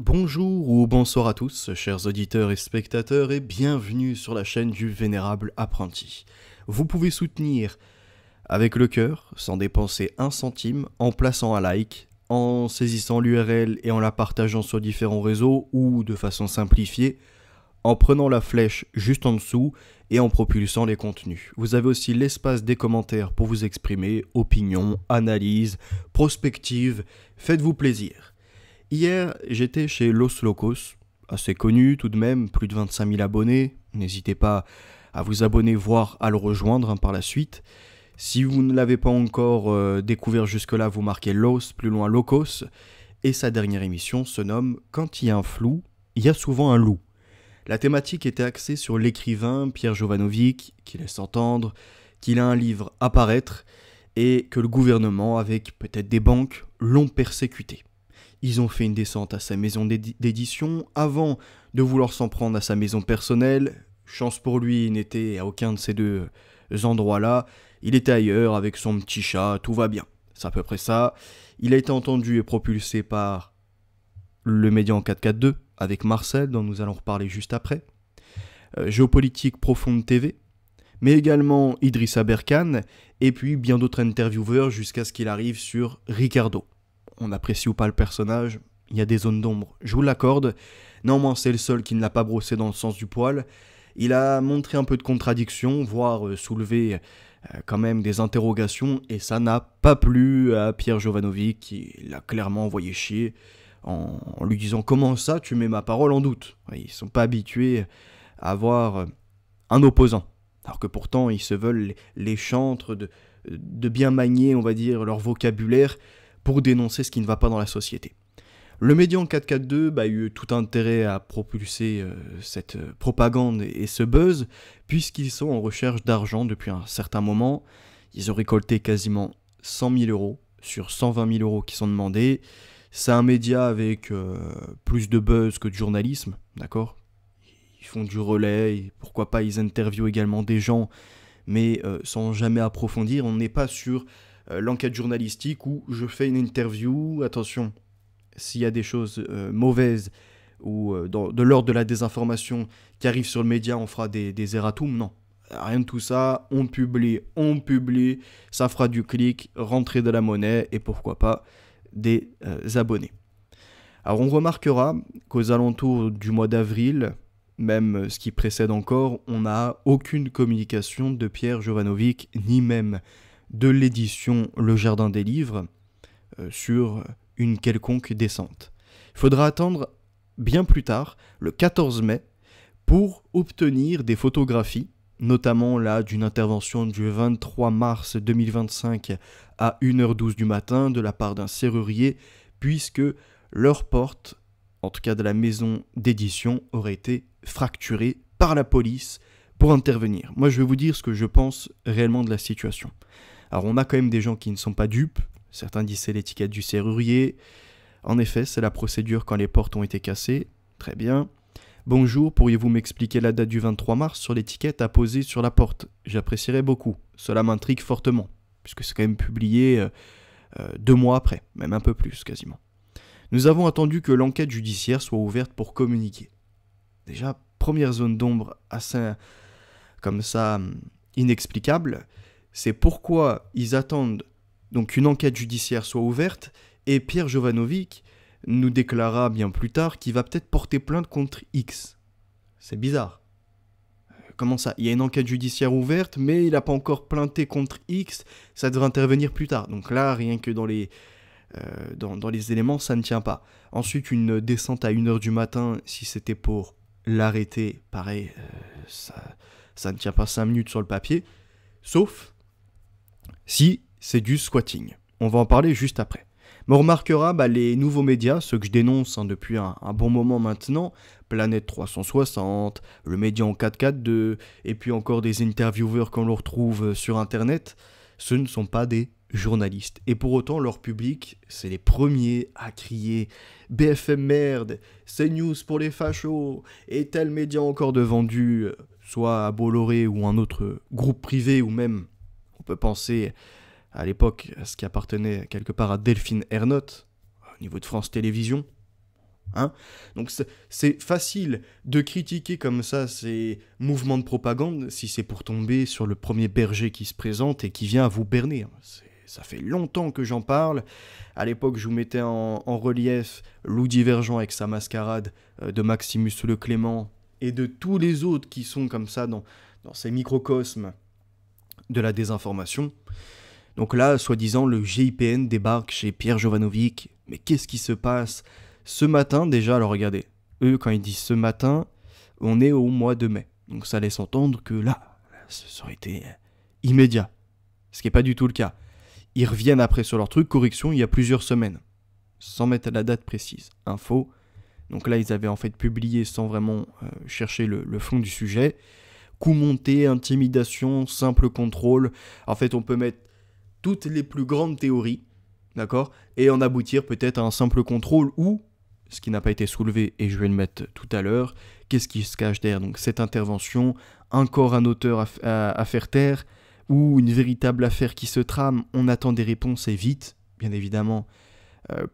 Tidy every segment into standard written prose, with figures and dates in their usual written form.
Bonjour ou bonsoir à tous, chers auditeurs et spectateurs, et bienvenue sur la chaîne du Vénérable Apprenti. Vous pouvez soutenir avec le cœur, sans dépenser un centime, en plaçant un like, en saisissant l'URL et en la partageant sur différents réseaux, ou de façon simplifiée, en prenant la flèche juste en dessous et en propulsant les contenus. Vous avez aussi l'espace des commentaires pour vous exprimer, opinions, analyses, prospectives, faites-vous plaisir. Hier, j'étais chez Los Locos, assez connu tout de même, plus de 25 000 abonnés. N'hésitez pas à vous abonner, voire à le rejoindre par la suite. Si vous ne l'avez pas encore découvert jusque-là, vous marquez Los, plus loin Locos. Et sa dernière émission se nomme « Quand il y a un flou, il y a souvent un loup ». La thématique était axée sur l'écrivain Pierre Jovanovic, qui laisse entendre qu'il a un livre à paraître et que le gouvernement, avec peut-être des banques, l'ont persécuté. Ils ont fait une descente à sa maison d'édition avant de vouloir s'en prendre à sa maison personnelle. Chance pour lui, il n'était à aucun de ces deux endroits-là. Il était ailleurs avec son petit chat, tout va bien. C'est à peu près ça. Il a été entendu et propulsé par le média en 442 avec Marcel, dont nous allons reparler juste après. Géopolitique Profonde TV, mais également Idrissa Berkane, et puis bien d'autres intervieweurs jusqu'à ce qu'il arrive sur Ricardo. On apprécie ou pas le personnage, il y a des zones d'ombre, je vous l'accorde. Néanmoins, c'est le seul qui ne l'a pas brossé dans le sens du poil. Il a montré un peu de contradiction, voire soulevé quand même des interrogations, et ça n'a pas plu à Pierre Jovanovic, qui l'a clairement envoyé chier, en lui disant « Comment ça, tu mets ma parole en doute ?» Ils ne sont pas habitués à avoir un opposant, alors que pourtant ils se veulent les chantres de bien manier, on va dire, leur vocabulaire, pour dénoncer ce qui ne va pas dans la société. Le média en 442 a eu tout intérêt à propulser cette propagande et ce buzz, puisqu'ils sont en recherche d'argent depuis un certain moment. Ils ont récolté quasiment 100 000 euros sur 120 000 euros qui sont demandés. C'est un média avec plus de buzz que de journalisme, d'accord ? Ils font du relais, et pourquoi pas ils interviewent également des gens, mais sans jamais approfondir. On n'est pas sur l'enquête journalistique où je fais une interview, attention, s'il y a des choses mauvaises ou de l'ordre de la désinformation qui arrive sur le média, on fera des erratums, non. Rien de tout ça, on publie, ça fera du clic, rentrer de la monnaie et pourquoi pas des abonnés. Alors on remarquera qu'aux alentours du mois d'avril, même ce qui précède encore, on n'a aucune communication de Pierre Jovanovic, ni même de l'édition Le Jardin des Livres sur une quelconque descente. Il faudra attendre bien plus tard, le 14 mai, pour obtenir des photographies, notamment là d'une intervention du 23 mars 2025 à 1h12 du matin de la part d'un serrurier, puisque leur porte, en tout cas de la maison d'édition, aurait été fracturée par la police pour intervenir. Moi je vais vous dire ce que je pense réellement de la situation. Alors on a quand même des gens qui ne sont pas dupes, certains disent c'est l'étiquette du serrurier. En effet, c'est la procédure quand les portes ont été cassées, très bien. Bonjour, pourriez-vous m'expliquer la date du 23 mars sur l'étiquette apposée sur la porte? J'apprécierais beaucoup, cela m'intrigue fortement, puisque c'est quand même publié 2 mois après, même un peu plus quasiment. Nous avons attendu que l'enquête judiciaire soit ouverte pour communiquer. Déjà, première zone d'ombre assez comme ça inexplicable, c'est pourquoi ils attendent donc qu'une enquête judiciaire soit ouverte, et Pierre Jovanovic nous déclara bien plus tard qu'il va peut-être porter plainte contre X. C'est bizarre. Comment ça? Il y a une enquête judiciaire ouverte, mais il n'a pas encore plainté contre X, ça devrait intervenir plus tard. Donc là, rien que dans les éléments, ça ne tient pas. Ensuite, une descente à 1h du matin, si c'était pour l'arrêter, pareil, ça ne tient pas 5 minutes sur le papier, sauf si c'est du squatting. On va en parler juste après. Mais on remarquera les nouveaux médias, ceux que je dénonce depuis un bon moment maintenant, Planète 360, le média en 442, et puis encore des intervieweurs qu'on le retrouve sur Internet, ce ne sont pas des journalistes. Et pour autant, leur public, c'est les premiers à crier « BFM merde, CNews pour les fachos, et tel média encore de vendu, soit à Bolloré ou un autre groupe privé, ou même, on peut penser à l'époque, ce qui appartenait quelque part à Delphine Ernotte, au niveau de France Télévisions. Hein. Donc c'est facile de critiquer comme ça ces mouvements de propagande si c'est pour tomber sur le premier berger qui se présente et qui vient à vous berner. Ça fait longtemps que j'en parle. À l'époque, je vous mettais en relief Loup Divergent avec sa mascarade de Maximus Le Clément et de tous les autres qui sont comme ça dans ces microcosmes de la désinformation. Donc là, soi-disant, le GIPN débarque chez Pierre Jovanovic. Mais qu'est-ce qui se passe ce matin déjà? Alors regardez, eux, quand ils disent ce matin, on est au mois de mai. Donc ça laisse entendre que là, ça aurait été immédiat. Ce qui n'est pas du tout le cas. Ils reviennent après sur leur truc, correction, il y a plusieurs semaines. Sans mettre la date précise. Info. Donc là, ils avaient en fait publié sans vraiment chercher le fond du sujet. Coup monté, intimidation, simple contrôle. En fait, on peut mettre toutes les plus grandes théories, d'accord, et en aboutir peut-être à un simple contrôle ou, ce qui n'a pas été soulevé, et je vais le mettre tout à l'heure, qu'est-ce qui se cache derrière donc cette intervention, encore un auteur à faire taire, ou une véritable affaire qui se trame, on attend des réponses et vite, bien évidemment,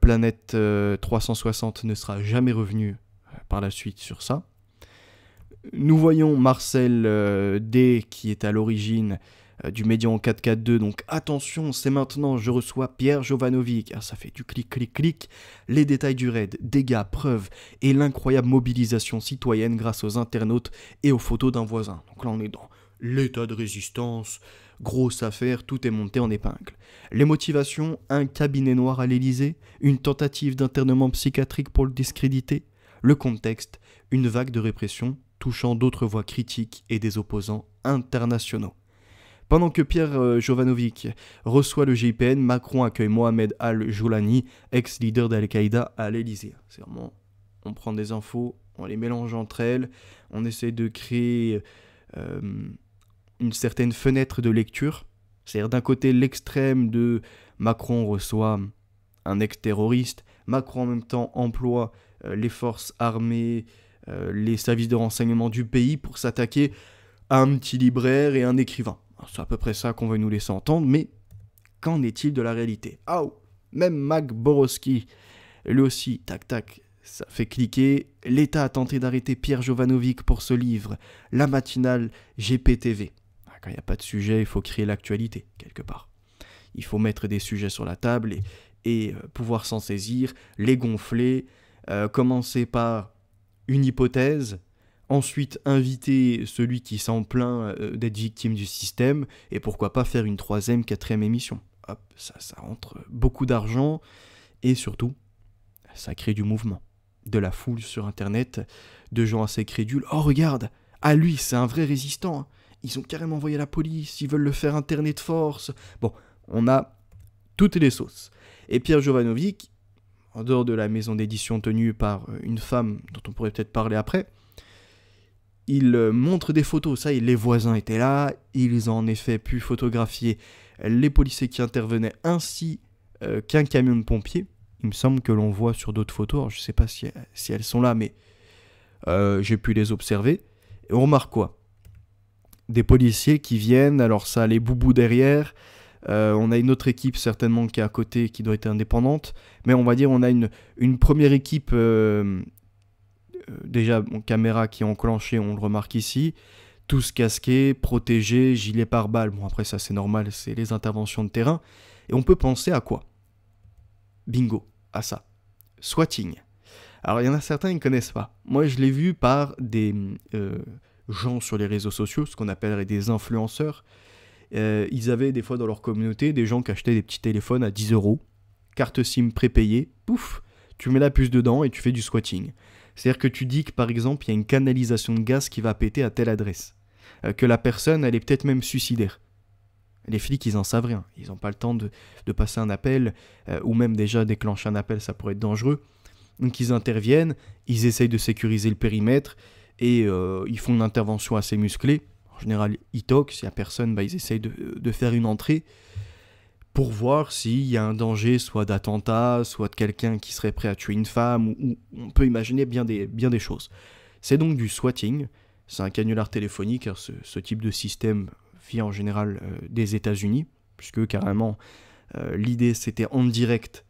Planète 360 ne sera jamais revenu par la suite sur ça. Nous voyons Marcel D qui est à l'origine du Médian 442, donc attention, c'est maintenant, je reçois Pierre Jovanovic. Ah, ça fait du clic, clic, clic. Les détails du raid, dégâts, preuves et l'incroyable mobilisation citoyenne grâce aux internautes et aux photos d'un voisin. Donc là, on est dans l'état de résistance, grosse affaire, tout est monté en épingle. Les motivations, un cabinet noir à l'Élysée, une tentative d'internement psychiatrique pour le discréditer. Le contexte, une vague de répression touchant d'autres voix critiques et des opposants internationaux. Pendant que Pierre Jovanovic reçoit le GIPN, Macron accueille Mohamed Al-Joulani, ex-leader d'Al-Qaïda, à l'Élysée. C'est vraiment, on prend des infos, on les mélange entre elles, on essaie de créer une certaine fenêtre de lecture. C'est-à-dire d'un côté l'extrême de Macron reçoit un ex-terroriste, Macron en même temps emploie les forces armées, les services de renseignement du pays pour s'attaquer à un petit libraire et un écrivain. C'est à peu près ça qu'on veut nous laisser entendre, mais qu'en est-il de la réalité? Ah, même Mac Borowski, lui aussi, tac tac, ça fait cliquer. L'État a tenté d'arrêter Pierre Jovanovic pour ce livre, La matinale GPTV. Quand il n'y a pas de sujet, il faut créer l'actualité, quelque part. Il faut mettre des sujets sur la table et pouvoir s'en saisir, les gonfler, commencer par une hypothèse, ensuite inviter celui qui s'en plaint d'être victime du système, et pourquoi pas faire une 3e, 4e émission. Hop, ça rentre beaucoup d'argent, et surtout, ça crée du mouvement. De la foule sur Internet, de gens assez crédules. Oh regarde, ah lui, c'est un vrai résistant. Ils ont carrément envoyé la police, ils veulent le faire interner de force. Bon, on a toutes les sauces. Et Pierre Jovanovic, en dehors de la maison d'édition tenue par une femme dont on pourrait peut-être parler après, il montre des photos, ça y est, les voisins étaient là, ils ont en effet pu photographier les policiers qui intervenaient ainsi qu'un camion de pompiers. Il me semble que l'on voit sur d'autres photos, alors je ne sais pas si elles sont là, mais j'ai pu les observer. Et on remarque quoi? Des policiers qui viennent, alors ça a les boubous derrière, on a une autre équipe certainement qui est à côté, qui doit être indépendante, mais on va dire on a une première équipe... déjà, caméra qui est enclenchée, on le remarque ici, tous casqués, protégés, gilets pare-balles. Bon, après ça c'est normal, c'est les interventions de terrain. Et on peut penser à quoi? Bingo, à ça. Swatting. Alors il y en a certains qui ne connaissent pas. Moi je l'ai vu par des gens sur les réseaux sociaux, ce qu'on appellerait des influenceurs. Ils avaient des fois dans leur communauté des gens qui achetaient des petits téléphones à 10 €, carte SIM prépayée, pouf, tu mets la puce dedans et tu fais du swatting. C'est-à-dire que tu dis que par exemple il y a une canalisation de gaz qui va péter à telle adresse, que la personne elle est peut-être même suicidaire. Les flics ils en savent rien, ils n'ont pas le temps de passer un appel, ou même déjà déclencher un appel ça pourrait être dangereux. Donc ils interviennent, ils essayent de sécuriser le périmètre et ils font une intervention assez musclée. En général ils toquent, s'il n'y a personne ils essayent de faire une entrée pour voir s'il y a un danger, soit d'attentat, soit de quelqu'un qui serait prêt à tuer une femme, ou on peut imaginer bien des choses. C'est donc du swatting, c'est un canular téléphonique, car ce type de système vient en général des États-Unis, puisque carrément l'idée c'était en direct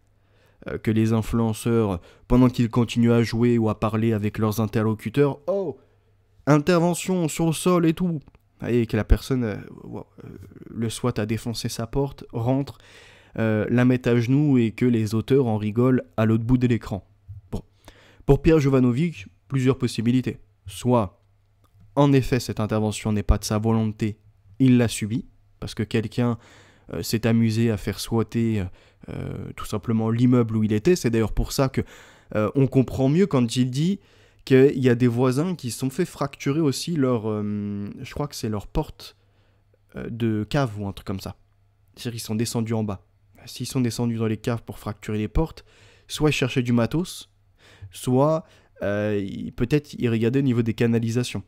que les influenceurs, pendant qu'ils continuent à jouer ou à parler avec leurs interlocuteurs, oh, intervention sur le sol et tout. Et que la personne, le SWAT a défoncé sa porte, rentre, la met à genoux et que les auteurs en rigolent à l'autre bout de l'écran. Bon. Pour Pierre Jovanovic, plusieurs possibilités. Soit, en effet, cette intervention n'est pas de sa volonté, il l'a subie, parce que quelqu'un s'est amusé à faire squatter tout simplement l'immeuble où il était. C'est d'ailleurs pour ça que on comprend mieux quand il dit qu'il y a des voisins qui se sont fait fracturer aussi leur... je crois que c'est leur porte de cave ou un truc comme ça. C'est-à-dire qu'ils sont descendus en bas. S'ils sont descendus dans les caves pour fracturer les portes, soit ils cherchaient du matos, soit peut-être ils regardaient au niveau des canalisations.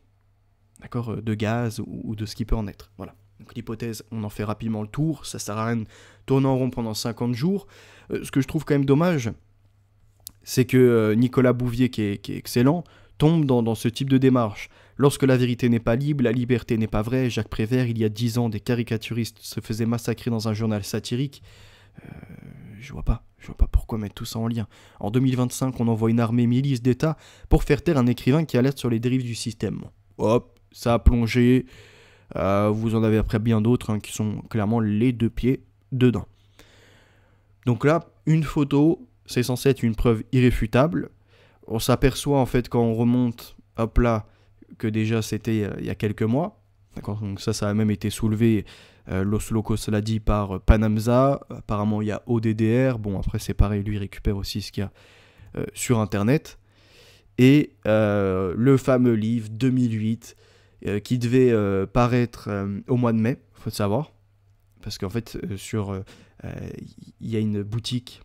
D'accord, de gaz ou de ce qui peut en être. Voilà. Donc l'hypothèse, on en fait rapidement le tour, ça sert à rien de tourner en rond pendant 50 jours. Ce que je trouve quand même dommage, c'est que Nicolas Bouvier, qui est excellent, tombe dans ce type de démarche. Lorsque la vérité n'est pas libre, la liberté n'est pas vraie. Jacques Prévert, il y a 10 ans, des caricaturistes se faisaient massacrer dans un journal satirique. Je vois pas pourquoi mettre tout ça en lien. En 2025, on envoie une armée milice d'État pour faire taire un écrivain qui alerte sur les dérives du système. Hop, ça a plongé. Vous en avez après bien d'autres qui sont clairement les deux pieds dedans. Donc là, une photo, c'est censé être une preuve irréfutable. On s'aperçoit en fait quand on remonte, hop là, que déjà c'était il y a quelques mois. D'accord, donc ça a même été soulevé, Los Locos l'a dit, par Panamza. Apparemment il y a ODDR. Bon après c'est pareil, lui il récupère aussi ce qu'il y a sur internet. Et le fameux livre 2008 qui devait paraître au mois de mai, faut le savoir. Parce qu'en fait, il y a une boutique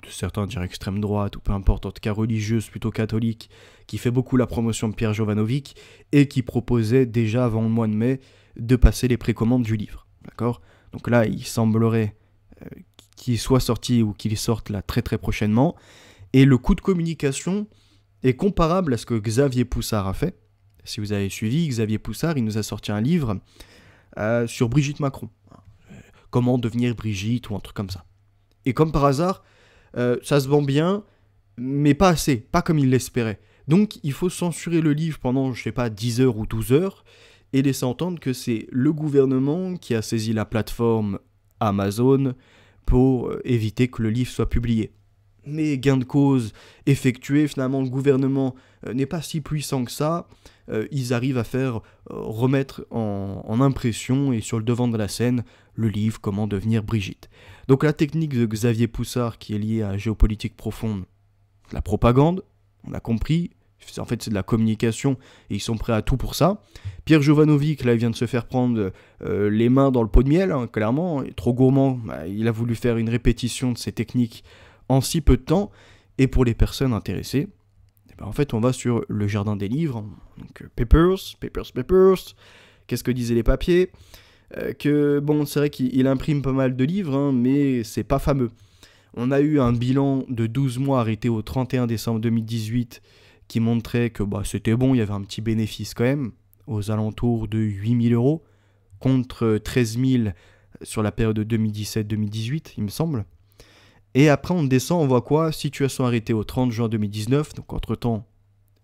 de certains diraient extrême droite, ou peu importe, en tout cas religieuse, plutôt catholique, qui fait beaucoup la promotion de Pierre Jovanovic, et qui proposait déjà avant le mois de mai de passer les précommandes du livre. D'accord ? Donc là, il semblerait qu'il soit sorti ou qu'il sorte là très très prochainement. Et le coût de communication est comparable à ce que Xavier Poussard a fait. Si vous avez suivi, Xavier Poussard, il nous a sorti un livre sur Brigitte Macron. Comment devenir Brigitte ou un truc comme ça. Et comme par hasard, ça se vend bien, mais pas assez, pas comme il l'espérait. Donc il faut censurer le livre pendant, je sais pas, 10 heures ou 12 heures, et laisser entendre que c'est le gouvernement qui a saisi la plateforme Amazon pour éviter que le livre soit publié. Mais gain de cause effectué, finalement le gouvernement n'est pas si puissant que ça, ils arrivent à faire remettre en impression et sur le devant de la scène le livre Comment devenir Brigitte. Donc la technique de Xavier Poussard qui est liée à géopolitique profonde, la propagande, on a compris, en fait c'est de la communication et ils sont prêts à tout pour ça. Pierre Jovanovic, là il vient de se faire prendre les mains dans le pot de miel, clairement, il est trop gourmand, il a voulu faire une répétition de ses techniques en si peu de temps, et pour les personnes intéressées, en fait on va sur le jardin des livres, donc Papers, qu'est-ce que disaient les papiers, que bon c'est vrai qu'il imprime pas mal de livres, mais c'est pas fameux. On a eu un bilan de 12 mois arrêté au 31 décembre 2018 qui montrait que c'était bon, il y avait un petit bénéfice quand même, aux alentours de 8 000 €, contre 13 000 sur la période de 2017-2018, il me semble. Et après, on descend, on voit quoi ? Situation arrêtée au 30 juin 2019, donc entre-temps,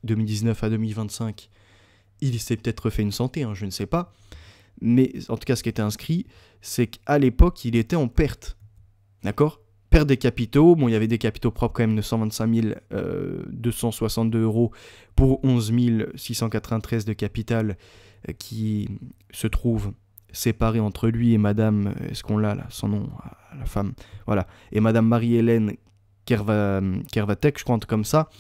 2019 à 2025, il s'est peut-être refait une santé, je ne sais pas. Mais en tout cas, ce qui était inscrit, c'est qu'à l'époque, il était en perte. D'accord ? Perte des capitaux. Bon, il y avait des capitaux propres quand même de 125 262 € pour 11 693 de capital qui se trouvent séparés entre lui et madame, est-ce qu'on l'a là, son nom, la femme, voilà, et madame Marie-Hélène Kervatek, je crois, un truc comme ça,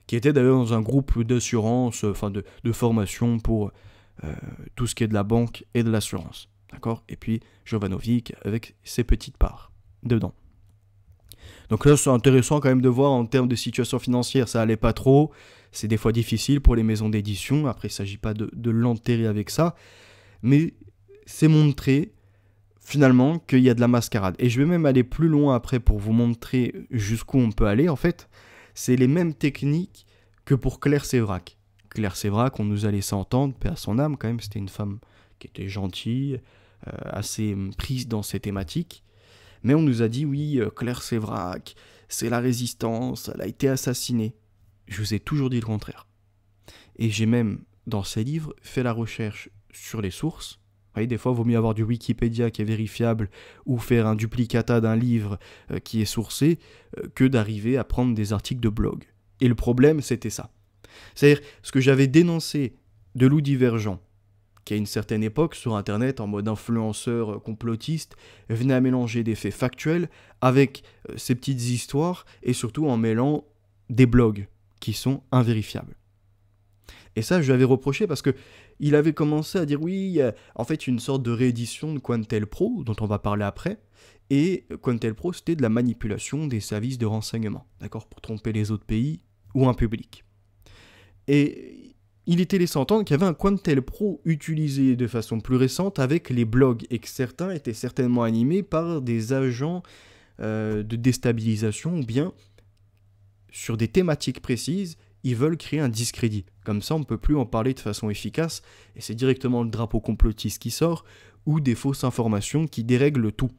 qui était d'ailleurs dans un groupe d'assurance, enfin de formation pour tout ce qui est de la banque et de l'assurance, d'accord ? Et puis Jovanovic avec ses petites parts dedans. Donc là, c'est intéressant quand même de voir en termes de situation financière, ça allait pas trop, c'est des fois difficile pour les maisons d'édition, après il s'agit pas de l'enterrer avec ça, mais c'est montrer finalement qu'il y a de la mascarade. Et je vais même aller plus loin après pour vous montrer jusqu'où on peut aller. En fait, c'est les mêmes techniques que pour Claire Sévrac. Claire Sévrac, on nous a laissé entendre, paix à son âme quand même, c'était une femme qui était gentille, assez prise dans ses thématiques. Mais on nous a dit, oui, Claire Sévrac, c'est la résistance, elle a été assassinée. Je vous ai toujours dit le contraire. Et j'ai même, dans ces livres, fait la recherche sur les sources. Vous voyez, des fois, il vaut mieux avoir du Wikipédia qui est vérifiable ou faire un duplicata d'un livre qui est sourcé que d'arriver à prendre des articles de blog. Et le problème, c'était ça. C'est-à-dire, ce que j'avais dénoncé de Loup Divergent, qui à une certaine époque, sur Internet, en mode influenceur complotiste, venait à mélanger des faits factuels avec ces petites histoires et surtout en mêlant des blogs qui sont invérifiables. Et ça, je lui avais reproché parce que il avait commencé à dire oui, en fait, une sorte de réédition de Quantel-Pro, dont on va parler après, et Quantel-Pro, c'était de la manipulation des services de renseignement, d'accord, pour tromper les autres pays ou un public. Et il était laissé entendre qu'il y avait un Quantel-Pro utilisé de façon plus récente avec les blogs, et que certains étaient certainement animés par des agents de déstabilisation, ou bien sur des thématiques précises, ils veulent créer un discrédit. Comme ça, on ne peut plus en parler de façon efficace, et c'est directement le drapeau complotiste qui sort, ou des fausses informations qui dérèglent tout.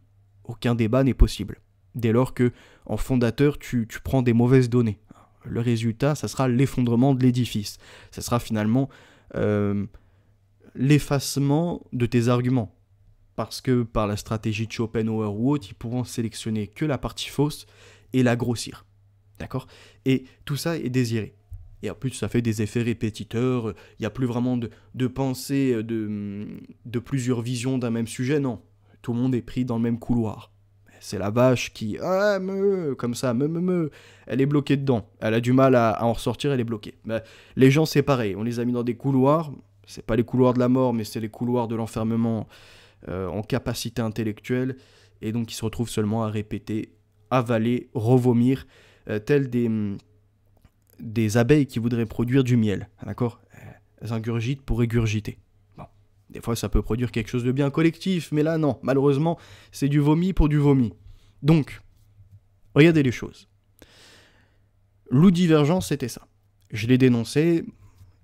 Aucun débat n'est possible. Dès lors que, en fondateur, tu prends des mauvaises données. Le résultat, ça sera l'effondrement de l'édifice. Ça sera finalement l'effacement de tes arguments. Parce que par la stratégie de Schopenhauer ou autre, ils pourront sélectionner que la partie fausse et la grossir. D'accord ? Et tout ça est désiré. Et en plus, ça fait des effets répétiteurs. Il n'y a plus vraiment de pensée de plusieurs visions d'un même sujet. Non. Tout le monde est pris dans le même couloir. C'est la vache qui, comme ça, elle est bloquée dedans. Elle a du mal à en ressortir, elle est bloquée. Mais les gens, c'est pareil. On les a mis dans des couloirs. C'est pas les couloirs de la mort, mais c'est les couloirs de l'enfermement en capacité intellectuelle. Et donc, ils se retrouvent seulement à répéter, avaler, revomir, tels des abeilles qui voudraient produire du miel. D'accord ? Elles ingurgitent pour régurgiter. Bon. Des fois, ça peut produire quelque chose de bien collectif, mais là, non. Malheureusement, c'est du vomi pour du vomi. Donc, regardez les choses. Loup Divergent, c'était ça. Je l'ai dénoncé,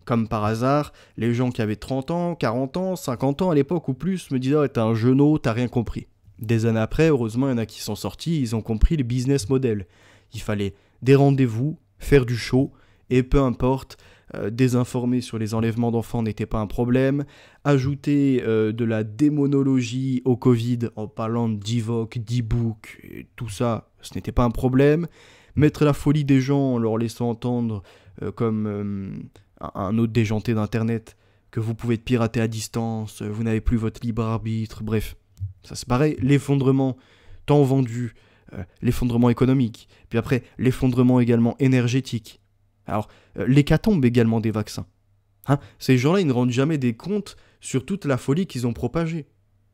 comme par hasard, les gens qui avaient 30 ans, 40 ans, 50 ans à l'époque ou plus me disaient « t'es un genou, t'as rien compris ». Des années après, heureusement, il y en a qui sont sortis, ils ont compris le business model. Il fallait des rendez-vous, faire du show, et peu importe, désinformer sur les enlèvements d'enfants n'était pas un problème. Ajouter de la démonologie au Covid en parlant d'e-voc, d'e-book, et tout ça, ce n'était pas un problème. Mettre la folie des gens en leur laissant entendre, comme un autre déjanté d'Internet, que vous pouvez être piraté à distance, vous n'avez plus votre libre arbitre, bref. Ça c'est pareil, l'effondrement tant vendu, l'effondrement économique, puis après l'effondrement également énergétique. Alors, l'hécatombe également des vaccins. Hein, ces gens-là, ils ne rendent jamais des comptes sur toute la folie qu'ils ont propagée.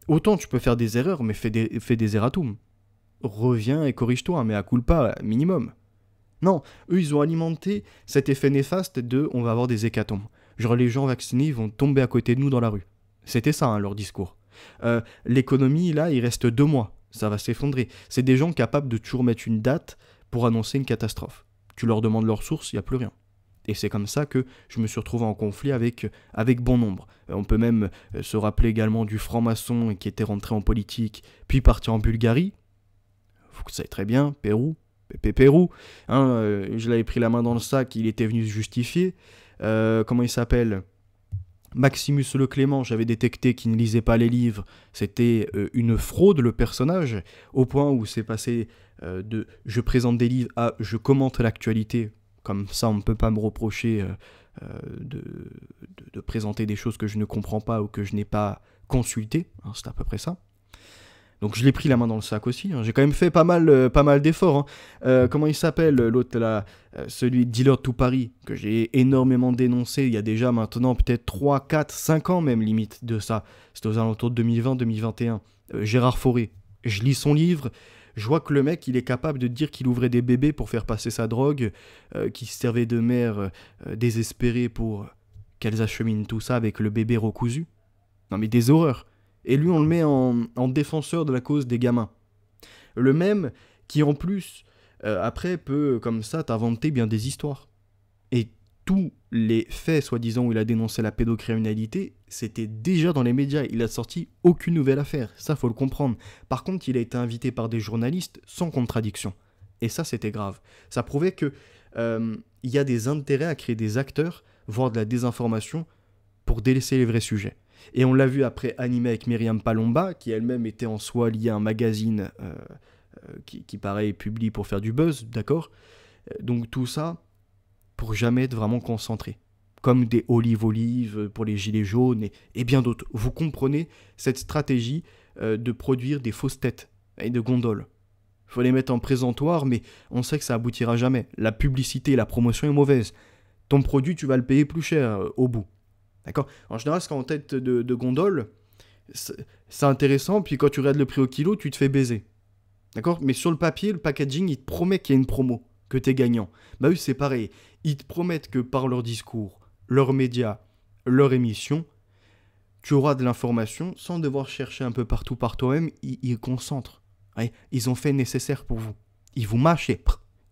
Autant tu peux faire des erreurs, mais fais des erratums. Reviens et corrige-toi, mais à culpa minimum. Non, eux, ils ont alimenté cet effet néfaste de « on va avoir des hécatombes ». Genre, les gens vaccinés vont tomber à côté de nous dans la rue. C'était ça, hein, leur discours. L'économie, là, il reste 2 mois. Ça va s'effondrer. C'est des gens capables de toujours mettre une date pour annoncer une catastrophe. Tu leur demandes leurs sources, il n'y a plus rien. Et c'est comme ça que je me suis retrouvé en conflit avec bon nombre. On peut même se rappeler également du franc-maçon qui était rentré en politique, puis parti en Bulgarie. Vous savez très bien, Pérou, hein, je l'avais pris la main dans le sac, il était venu se justifier. Comment il s'appelle ? Maximus Le Clément, j'avais détecté qu'il ne lisait pas les livres, c'était une fraude le personnage, au point où c'est passé de « je présente des livres » à « je commente l'actualité ». Comme ça, on ne peut pas me reprocher de présenter des choses que je ne comprends pas ou que je n'ai pas consultées, hein, c'est à peu près ça. Donc je l'ai pris la main dans le sac aussi, hein. J'ai quand même fait pas mal d'efforts. Hein. Comment il s'appelle l'autre là, celui de Dealer to Paris, que j'ai énormément dénoncé il y a déjà maintenant peut-être 3, 4, 5 ans même limite de ça. C'était aux alentours de 2020-2021. Gérard Fauré, je lis son livre, je vois que le mec il est capable de dire qu'il ouvrait des bébés pour faire passer sa drogue, qu'il se servait de mères désespérées pour qu'elles acheminent tout ça avec le bébé recousu. Non mais des horreurs. Et lui, on le met en défenseur de la cause des gamins. Le même qui, en plus, après, peut, comme ça, t'inventer bien des histoires. Et tous les faits, soi-disant, où il a dénoncé la pédocriminalité, c'était déjà dans les médias. Il a sorti aucune nouvelle affaire. Ça, faut le comprendre. Par contre, il a été invité par des journalistes sans contradiction. Et ça, c'était grave. Ça prouvait que il y a des intérêts à créer des acteurs, voire de la désinformation, pour délaisser les vrais sujets. Et on l'a vu après animé avec Myriam Palomba, qui elle-même était en soi liée à un magazine qui pareil, publie pour faire du buzz, d'accord ? Donc tout ça, pour jamais être vraiment concentré. Comme des olives pour les gilets jaunes et bien d'autres. Vous comprenez cette stratégie de produire des fausses têtes et de gondoles. Il faut les mettre en présentoir, mais on sait que ça aboutira jamais. La publicité et la promotion est mauvaise. Ton produit, tu vas le payer plus cher au bout. D'accord ? En général, ce qu'en tête de gondole, c'est intéressant, puis quand tu regardes le prix au kilo, tu te fais baiser. D'accord ? Mais sur le papier, le packaging, il te promet qu'il y a une promo, que tu es gagnant. Bah oui, c'est pareil. Ils te promettent que par leur discours, leurs médias, leur émission, tu auras de l'information sans devoir chercher un peu partout par toi-même. Ils concentrent. Ouais, ils ont fait le nécessaire pour vous. Ils vous mâchent et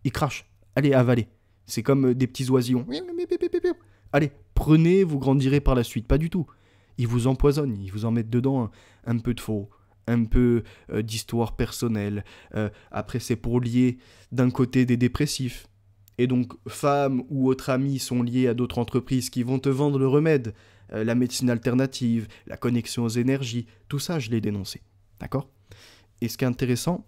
ils crachent. Allez, avalez. C'est comme des petits oisillons. Allez, prenez, vous grandirez par la suite. Pas du tout. Ils vous empoisonnent. Ils vous en mettent dedans un peu de faux, un peu d'histoire personnelle. Après, c'est pour lier d'un côté des dépressifs. Et donc, femmes ou autres amis sont liés à d'autres entreprises qui vont te vendre le remède, la médecine alternative, la connexion aux énergies. Tout ça, je l'ai dénoncé. D'accord ? Et ce qui est intéressant,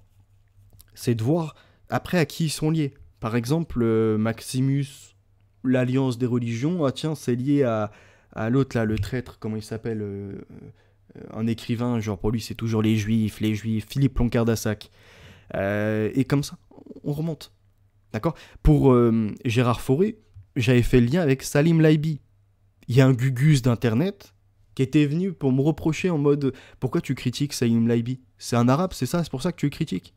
c'est de voir après à qui ils sont liés. Par exemple, Maximus, l'Alliance des religions, ah tiens, c'est lié à l'autre là, le traître, comment il s'appelle un écrivain, genre pour lui c'est toujours les juifs, Philippe Loncard-Dassac. Et comme ça, on remonte. D'accord ? Pour Gérard Fauré, j'avais fait le lien avec Salim Laibi. Il y a un gugus d'internet qui était venu pour me reprocher en mode « Pourquoi tu critiques Salim Laibi ? C'est un arabe, c'est ça ? C'est pour ça que tu le critiques ?»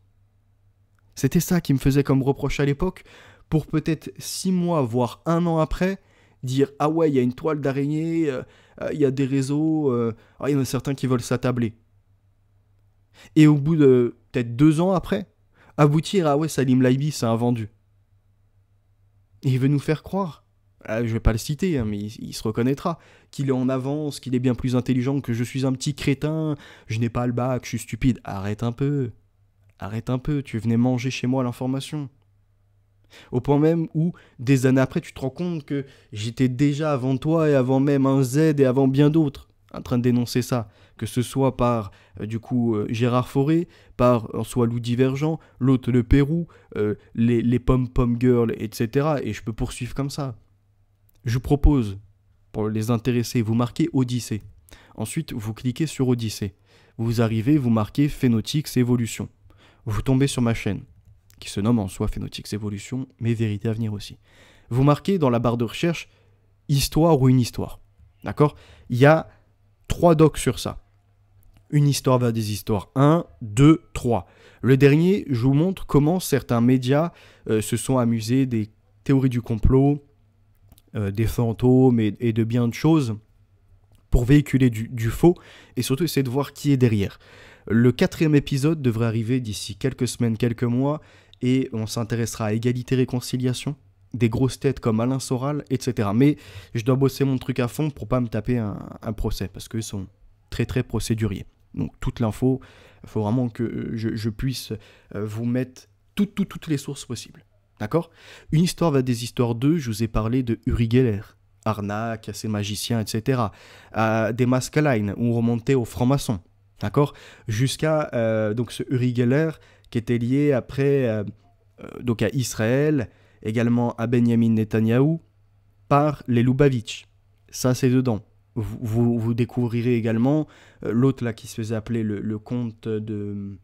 C'était ça qui me faisait comme reproche à l'époque, pour peut-être 6 mois, voire 1 an après, dire « Ah ouais, il y a une toile d'araignée, il y a des réseaux, il y en a certains qui veulent s'attabler. » Et au bout de peut-être 2 ans après, aboutir à « Ah ouais, Salim Laibi, c'est un vendu. » Et il veut nous faire croire, je vais pas le citer, mais il se reconnaîtra, qu'il est en avance, qu'il est bien plus intelligent, que je suis un petit crétin, je n'ai pas le bac, je suis stupide. Arrête un peu, tu venais manger chez moi l'information. Au point même où, des années après, tu te rends compte que j'étais déjà avant toi et avant même un Z et avant bien d'autres, en train de dénoncer ça. Que ce soit par, Gérard Fauré, par, en soit Lou Divergent, l'autre le Pérou, les pom-pom girls, etc. Et je peux poursuivre comme ça. Je vous propose, pour les intéressés, vous marquez Odyssée. Ensuite, vous cliquez sur Odyssée. Vous arrivez, vous marquez Phénotix Évolution. Vous tombez sur ma chaîne, qui se nomme en soi Phénotix Évolution, mais Vérité à venir aussi. Vous marquez dans la barre de recherche Histoire ou une histoire. D'accord ? Il y a 3 docs sur ça. Une histoire va des histoires. 1, 2, 3. Le dernier, je vous montre comment certains médias se sont amusés des théories du complot, des fantômes et de bien de choses pour véhiculer du faux et surtout essayer de voir qui est derrière. Le 4e épisode devrait arriver d'ici quelques semaines, quelques mois et on s'intéressera à égalité-réconciliation, des grosses têtes comme Alain Soral, etc. Mais je dois bosser mon truc à fond pour pas me taper un procès parce qu'ils sont très très procéduriers. Donc toute l'info, il faut vraiment que je puisse vous mettre toutes les sources possibles. D'accord ? Une histoire va des histoires 2, je vous ai parlé de Uri Geller, arnaque, ses magiciens, etc. Des Maskelyne, où on remontait aux francs-maçons. D'accord ? Jusqu'à donc ce Uri Geller qui était lié après donc à Israël, également à Benjamin Netanyahou, par les Lubavitch. Ça, c'est dedans. Vous découvrirez également l'autre là qui se faisait appeler le comte de...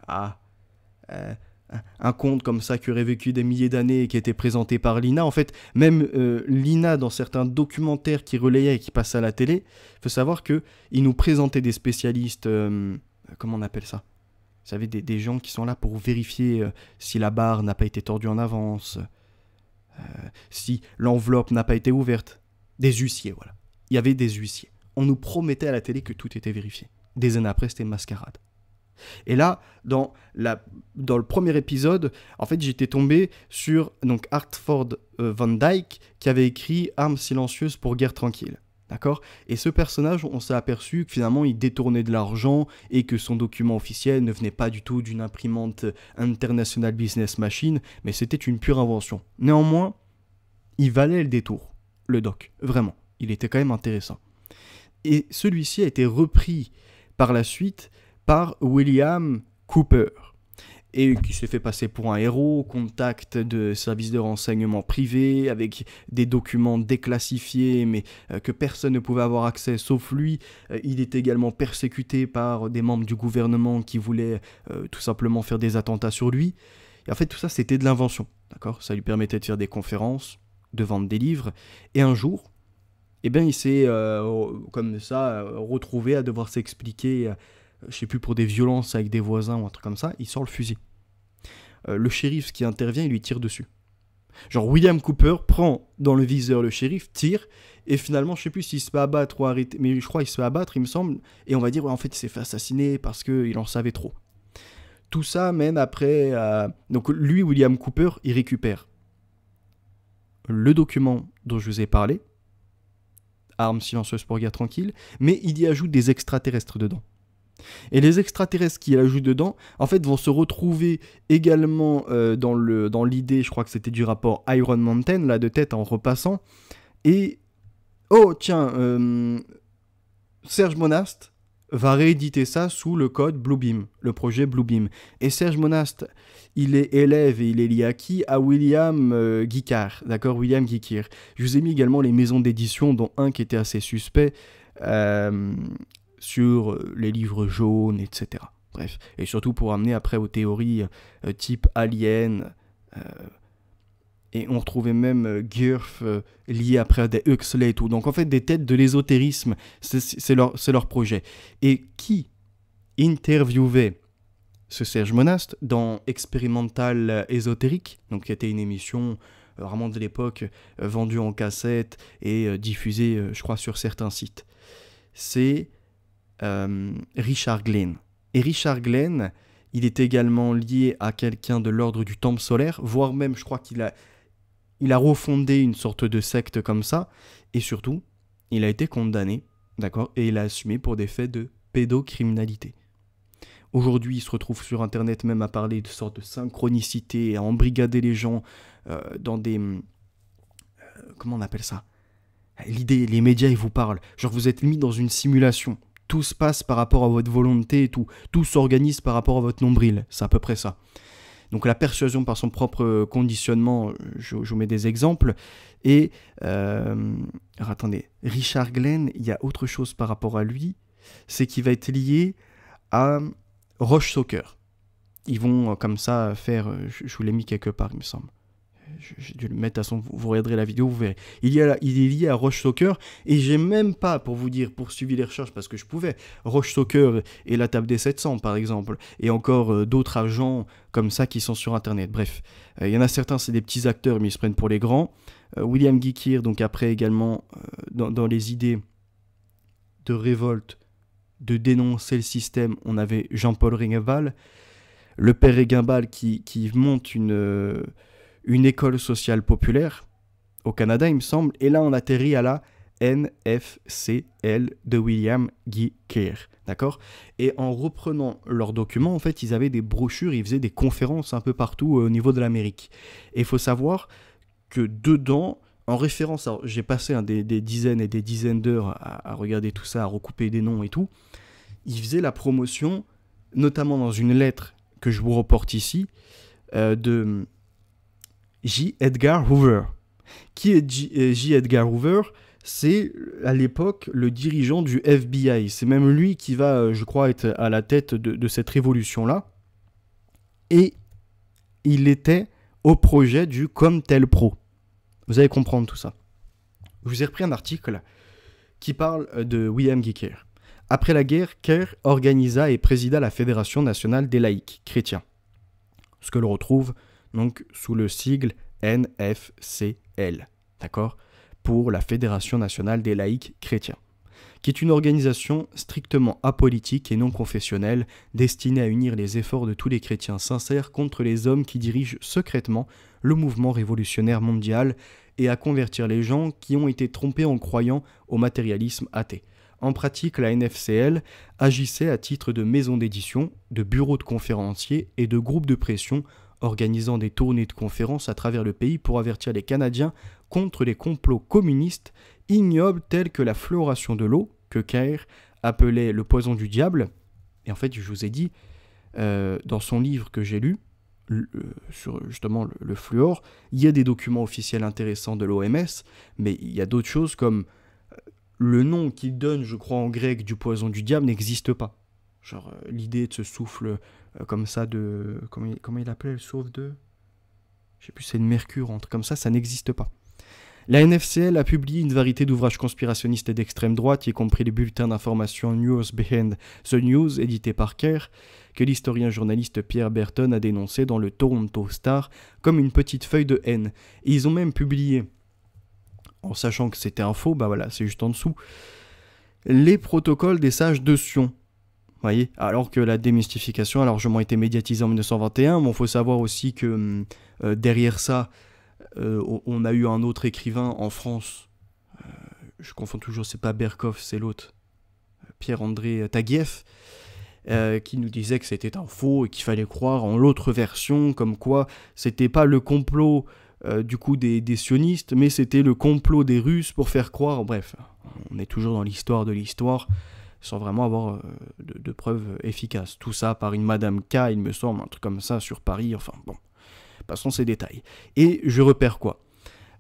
un conte comme ça qui aurait vécu des milliers d'années et qui était présenté par l'INA. En fait, même l'INA, dans certains documentaires qui relayaient et qui passaient à la télé, il faut savoir qu'il nous présentait des spécialistes... comment on appelle ça ? Vous savez, des gens qui sont là pour vérifier si la barre n'a pas été tordue en avance, si l'enveloppe n'a pas été ouverte. Des huissiers, voilà. Il y avait des huissiers. On nous promettait à la télé que tout était vérifié. Des années après, c'était une mascarade. Et là, dans le premier épisode, en fait, j'étais tombé sur donc Hartford Van Dyke qui avait écrit Armes silencieuses pour guerre tranquille. D'accord ? Et ce personnage, on s'est aperçu que finalement, il détournait de l'argent et que son document officiel ne venait pas du tout d'une imprimante International Business Machine, mais c'était une pure invention. Néanmoins, il valait le détour, le doc, vraiment. Il était quand même intéressant. Et celui-ci a été repris par la suite par William Cooper, et qui s'est fait passer pour un héros, contact de services de renseignement privés, avec des documents déclassifiés, mais que personne ne pouvait avoir accès sauf lui. Il est également persécuté par des membres du gouvernement qui voulaient tout simplement faire des attentats sur lui. Et en fait, tout ça, c'était de l'invention, d'accord ? Ça lui permettait de faire des conférences, de vendre des livres, et un jour, eh bien, il s'est, comme ça, retrouvé à devoir s'expliquer, je sais plus, pour des violences avec des voisins ou un truc comme ça, il sort le fusil. Le shérif qui intervient, il lui tire dessus. Genre, William Cooper prend dans le viseur le shérif, tire, et finalement, je sais plus s'il se fait abattre ou arrêter, mais je crois qu'il se fait abattre, il me semble, et on va dire, ouais, en fait, il s'est fait assassiner parce qu'il en savait trop. Tout ça mène après à... Donc, lui, William Cooper, il récupère le document dont je vous ai parlé, Armes silencieuses pour guerre tranquille, mais il y ajoute des extraterrestres dedans. Et les extraterrestres qu'il ajoute dedans, en fait, vont se retrouver également dans l'idée, je crois que c'était du rapport Iron Mountain, là, de tête en repassant. Et, oh, tiens, Serge Monast va rééditer ça sous le code Bluebeam, le projet Bluebeam. Et Serge Monast, il est élève et il est lié à qui ? À William Guicard, d'accord ? William Guicard. Je vous ai mis également les maisons d'édition, dont un qui était assez suspect, sur les livres jaunes, etc. Bref, et surtout pour amener après aux théories type Alien, et on retrouvait même Gurf lié après à des Huxley et tout. Donc en fait, des têtes de l'ésotérisme, c'est leur projet. Et qui interviewait ce Serge Monast dans Expérimental Ésotérique, donc qui était une émission vraiment de l'époque, vendue en cassette et diffusée, je crois, sur certains sites. C'est Richard Glenn. Et Richard Glenn, il est également lié à quelqu'un de l'ordre du Temple solaire, voire même, je crois qu'il a refondé une sorte de secte comme ça, et surtout, il a été condamné, d'accord, et il a assumé pour des faits de pédocriminalité. Aujourd'hui, il se retrouve sur Internet même à parler de sorte de synchronicité, à embrigader les gens dans des... comment on appelle ça ? L'idée, les médias, ils vous parlent. Genre, vous êtes mis dans une simulation. Tout se passe par rapport à votre volonté et tout. Tout s'organise par rapport à votre nombril. C'est à peu près ça. Donc la persuasion par son propre conditionnement, je vous mets des exemples. Et, alors attendez, Richard Glenn, il y a autre chose par rapport à lui, c'est qu'il va être lié à Roche Soccer. Ils vont comme ça faire, je vous l'ai mis quelque part, il me semble. J'ai dû le mettre, de toute façon, vous regarderez la vidéo, vous verrez. Il est lié à Roche Soccer, et j'ai même pas, pour vous dire, poursuivi les recherches parce que je pouvais. Roche Soccer et la table des 700, par exemple, et encore d'autres agents comme ça qui sont sur Internet. Bref, il y en a certains, c'est des petits acteurs, mais ils se prennent pour les grands. William Guicard, donc après également, dans les idées de révolte, de dénoncer le système, on avait Jean-Paul Réguimbal, le père Réguimbal qui monte une école sociale populaire au Canada, il me semble, et là on atterrit à la NFCL de William Guicard, d'accord ? Et en reprenant leurs documents, en fait, ils avaient des brochures, ils faisaient des conférences un peu partout au niveau de l'Amérique. Et il faut savoir que dedans, en référence, alors, j'ai passé des dizaines et des dizaines d'heures à regarder tout ça, à recouper des noms et tout, ils faisaient la promotion, notamment dans une lettre que je vous reporte ici, de J. Edgar Hoover. Qui est J. Edgar Hoover ? C'est à l'époque le dirigeant du FBI. C'est même lui qui va, je crois, être à la tête de cette révolution-là. Et il était au projet du Comtel Pro. Vous allez comprendre tout ça. Je vous ai repris un article qui parle de William Guicard. Après la guerre, Kerr organisa et présida la Fédération nationale des laïcs chrétiens. Ce que l'on retrouve donc sous le sigle NFCL, d'accord, pour la Fédération nationale des laïcs chrétiens. qui est une organisation strictement apolitique et non confessionnelle, destinée à unir les efforts de tous les chrétiens sincères contre les hommes qui dirigent secrètement le mouvement révolutionnaire mondial et à convertir les gens qui ont été trompés en croyant au matérialisme athée. En pratique, la NFCL agissait à titre de maison d'édition, de bureau de conférenciers et de groupe de pression, organisant des tournées de conférences à travers le pays pour avertir les Canadiens contre les complots communistes ignobles tels que la fluoration de l'eau, que Kerr appelait le poison du diable. Et en fait, je vous ai dit, dans son livre que j'ai lu, sur justement le fluor, il y a des documents officiels intéressants de l'OMS, mais il y a d'autres choses comme le nom qu'il donne, je crois en grec, du poison du diable n'existe pas. Genre l'idée de ce souffle comme ça de... Comment il appelait le souffle de... Je sais plus, c'est de mercure, un truc comme ça n'existe pas. La NFCL a publié une variété d'ouvrages conspirationnistes et d'extrême droite, y compris les bulletins d'information News Behind the News, édités par Kerr, que l'historien journaliste Pierre Berton a dénoncé dans le Toronto Star comme une petite feuille de haine. Et ils ont même publié, en sachant que c'était un faux, bah voilà, c'est juste en dessous, les protocoles des sages de Sion. Voyez, alors que la démystification a largement été médiatisée en 1921, mais il faut savoir aussi que derrière ça, on a eu un autre écrivain en France, je confonds toujours, c'est pas Berkoff, c'est l'autre, Pierre-André Taguieff, qui nous disait que c'était un faux et qu'il fallait croire en l'autre version, comme quoi c'était pas le complot du coup des sionistes, mais c'était le complot des Russes pour faire croire, bref, on est toujours dans l'histoire de l'histoire, sans vraiment avoir de preuves efficaces. Tout ça par une Madame K, il me semble, un truc comme ça sur Paris, enfin bon, passons ces détails. Et je repère quoi ?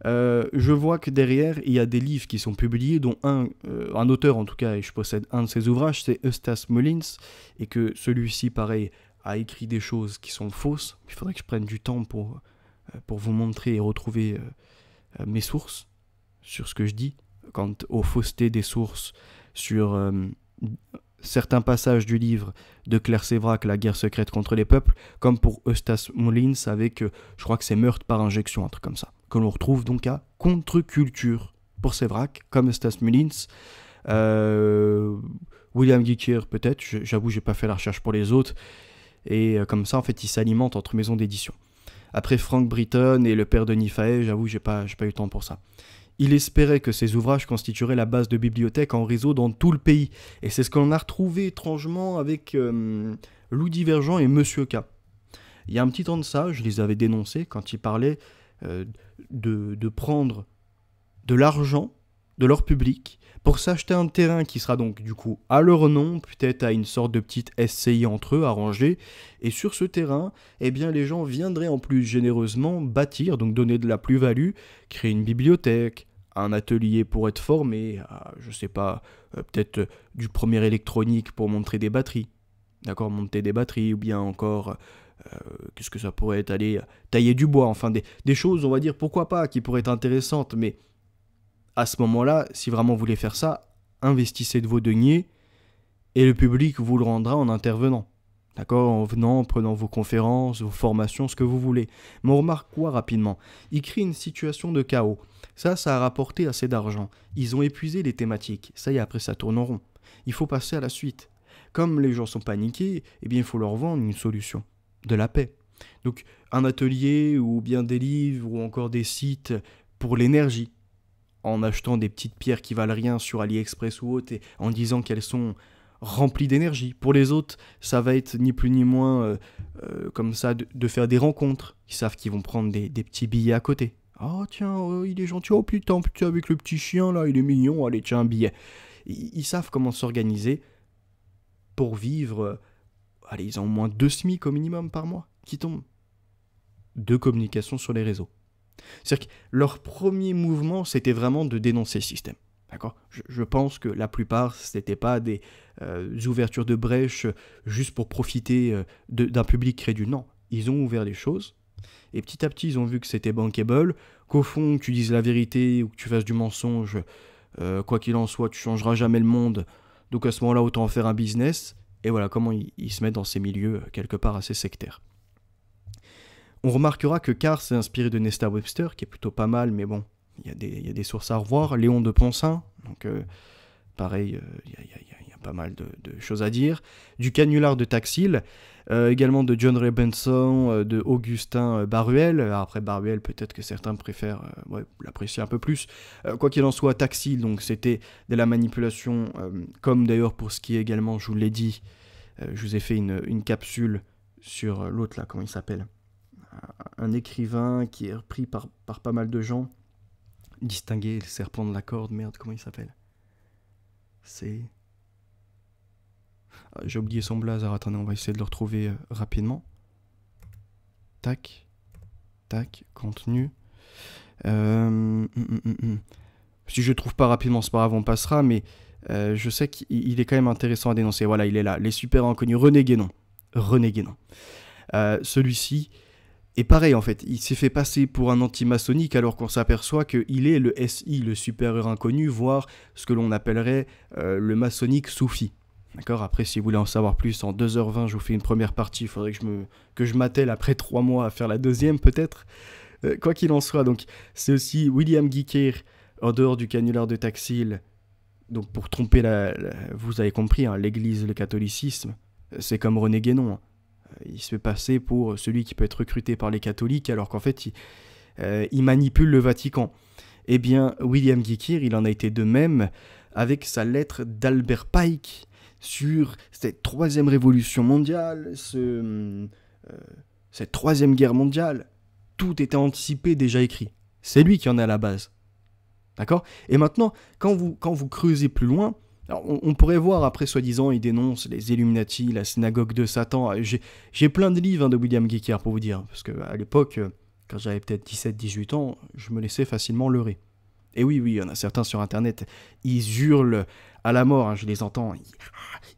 Je vois que derrière, il y a des livres qui sont publiés, dont un auteur en tout cas, et je possède un de ses ouvrages, c'est Eustace Mullins, et que celui-ci, pareil, a écrit des choses qui sont fausses. Il faudrait que je prenne du temps pour vous montrer et retrouver mes sources sur ce que je dis, quant aux faussetés des sources sur certains passages du livre de Claire Sévrac, La guerre secrète contre les peuples, comme pour Eustace Mullins avec, je crois que c'est meurtre par injection, un truc comme ça, que l'on retrouve donc à Contre-culture pour Sévrac, comme Eustace Mullins. William Gicker peut-être, j'avoue j'ai pas fait la recherche pour les autres, et comme ça en fait il s'alimente entre maisons d'édition. Après Frank Britton et le père de Nifae, j'avoue j'ai pas eu le temps pour ça. Il espérait que ces ouvrages constitueraient la base de bibliothèques en réseau dans tout le pays. Et c'est ce qu'on a retrouvé étrangement avec Loup Divergent et Monsieur K. Il y a un petit temps de ça, je les avais dénoncés quand ils parlaient de prendre de l'argent de leur public pour s'acheter un terrain qui sera donc du coup à leur nom, peut-être à une sorte de petite SCI entre eux arrangée, et sur ce terrain, eh bien les gens viendraient en plus généreusement bâtir, donc donner de la plus-value, créer une bibliothèque, un atelier pour être formé, je sais pas, peut-être du premier électronique pour montrer des batteries, d'accord, monter des batteries, ou bien encore, qu'est-ce que ça pourrait être, aller tailler du bois, enfin des choses, on va dire, pourquoi pas, qui pourraient être intéressantes, mais à ce moment-là, si vraiment vous voulez faire ça, investissez de vos deniers et le public vous le rendra en intervenant. D'accord ? En venant, en prenant vos conférences, vos formations, ce que vous voulez. Mais on remarque quoi rapidement ? Ils créent une situation de chaos. Ça a rapporté assez d'argent. Ils ont épuisé les thématiques. Ça y est, après ça tourne en rond. Il faut passer à la suite. Comme les gens sont paniqués, eh bien il faut leur vendre une solution. De la paix. Donc un atelier ou bien des livres ou encore des sites pour l'énergie. En achetant des petites pierres qui valent rien sur AliExpress ou autre et en disant qu'elles sont remplies d'énergie. Pour les autres, ça va être ni plus ni moins comme ça de faire des rencontres. Ils savent qu'ils vont prendre des petits billets à côté. Oh tiens, il est gentil, oh putain, avec le petit chien là, il est mignon, allez tiens un billet. Ils savent comment s'organiser pour vivre, allez ils ont au moins 2 SMIC au minimum par mois qui tombent. 2 communications sur les réseaux. C'est-à-dire que leur premier mouvement, c'était vraiment de dénoncer le système. D'accord ? Je pense que la plupart, ce n'était pas des ouvertures de brèche juste pour profiter d'un public crédule. Non, ils ont ouvert les choses. Et petit à petit, ils ont vu que c'était bankable, qu'au fond, que tu dises la vérité ou que tu fasses du mensonge, quoi qu'il en soit, tu ne changeras jamais le monde. Donc à ce moment-là, autant en faire un business. Et voilà comment ils se mettent dans ces milieux, quelque part, assez sectaires. On remarquera que Carr s'est inspiré de Nesta Webster, qui est plutôt pas mal, mais bon, il y a des sources à revoir. Léon de Poncin, donc pareil, il y a pas mal de choses à dire. Du canular de Taxil, également de John Ray Benson, de Augustin Baruel. Après Baruel, peut-être que certains préfèrent l'apprécier un peu plus. Quoi qu'il en soit, Taxil, donc c'était de la manipulation, comme d'ailleurs pour ce qui est également, je vous l'ai dit, je vous ai fait une capsule sur l'autre là, comment il s'appelle, un écrivain qui est repris par pas mal de gens. Distinguer le serpent de la corde, merde, comment il s'appelle? C'est... j'ai oublié son blaze, alors attendez, on va essayer de le retrouver rapidement. Tac, tac, contenu. Si je le trouve pas rapidement, c'est pas grave, on passera, mais je sais qu'il est quand même intéressant à dénoncer. Voilà, il est là, les super inconnus, René Guénon. Celui-ci... Et pareil, en fait, il s'est fait passer pour un anti-maçonnique alors qu'on s'aperçoit qu'il est le SI, le supérieur inconnu, voire ce que l'on appellerait le maçonnique soufi. D'accord ? Après, si vous voulez en savoir plus, en 2h20, je vous fais une première partie. Il faudrait que je m'attelle après 3 mois à faire la deuxième, peut-être. Quoi qu'il en soit, donc, c'est aussi William Guiquer, en dehors du canular de Taxil. Donc, pour tromper vous avez compris, hein, l'Église, le catholicisme, c'est comme René Guénon, hein. Il se fait passer pour celui qui peut être recruté par les catholiques, alors qu'en fait, il manipule le Vatican. Eh bien, William Guiquer, il en a été de même avec sa lettre d'Albert Pike sur cette troisième révolution mondiale, cette troisième guerre mondiale. Tout était anticipé, déjà écrit. C'est lui qui en est à la base. D'accord ? Et maintenant, quand vous creusez plus loin, alors, on pourrait voir, après, soi-disant, il dénonce les Illuminati, la synagogue de Satan. J'ai plein de livres de William Guiquer, pour vous dire. Parce qu'à l'époque, quand j'avais peut-être 17-18 ans, je me laissais facilement leurrer. Et oui, il y en a certains sur Internet, ils hurlent à la mort, hein, je les entends.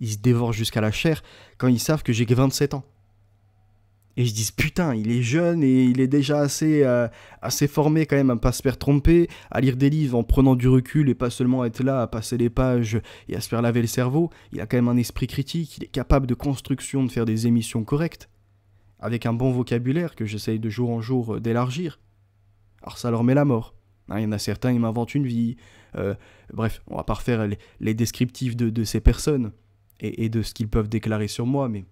Ils se dévorent jusqu'à la chair quand ils savent que j'ai que 27 ans. Et je dis, putain, il est jeune et il est déjà assez formé quand même à ne pas se faire tromper, à lire des livres en prenant du recul et pas seulement être là à passer les pages et à se faire laver le cerveau. Il a quand même un esprit critique, il est capable de construction, de faire des émissions correctes, avec un bon vocabulaire que j'essaye de jour en jour d'élargir. Alors ça leur met la mort. Hein, il y en a certains, ils m'inventent une vie. Bref, on va pas refaire les descriptifs de ces personnes et de ce qu'ils peuvent déclarer sur moi, mais...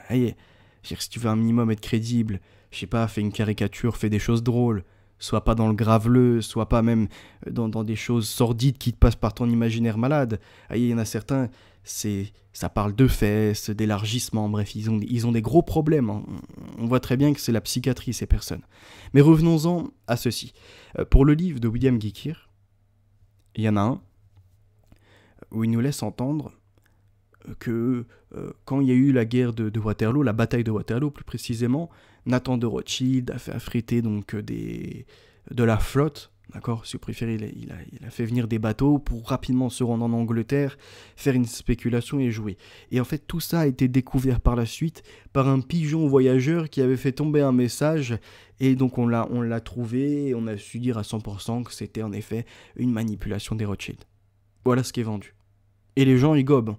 allez, si tu veux un minimum être crédible, je sais pas, fais une caricature, fais des choses drôles, sois pas dans le graveleux, sois pas même dans des choses sordides qui te passent par ton imaginaire malade. Il y en a certains, ça parle de fesses, d'élargissement, bref, ils ont des gros problèmes. Hein. On voit très bien que c'est la psychiatrie, ces personnes. Mais revenons-en à ceci. Pour le livre de William Guiquer, il y en a un où il nous laisse entendre que quand il y a eu la guerre de Waterloo, la bataille de Waterloo plus précisément, Nathan de Rothschild a fait affréter donc de la flotte, d'accord, si vous préférez, il a fait venir des bateaux pour rapidement se rendre en Angleterre, faire une spéculation et jouer. Et en fait, tout ça a été découvert par la suite par un pigeon voyageur qui avait fait tomber un message, et donc on l'a trouvé, et on a su dire à 100% que c'était en effet une manipulation des Rothschild. Voilà ce qui est vendu. Et les gens, ils gobent.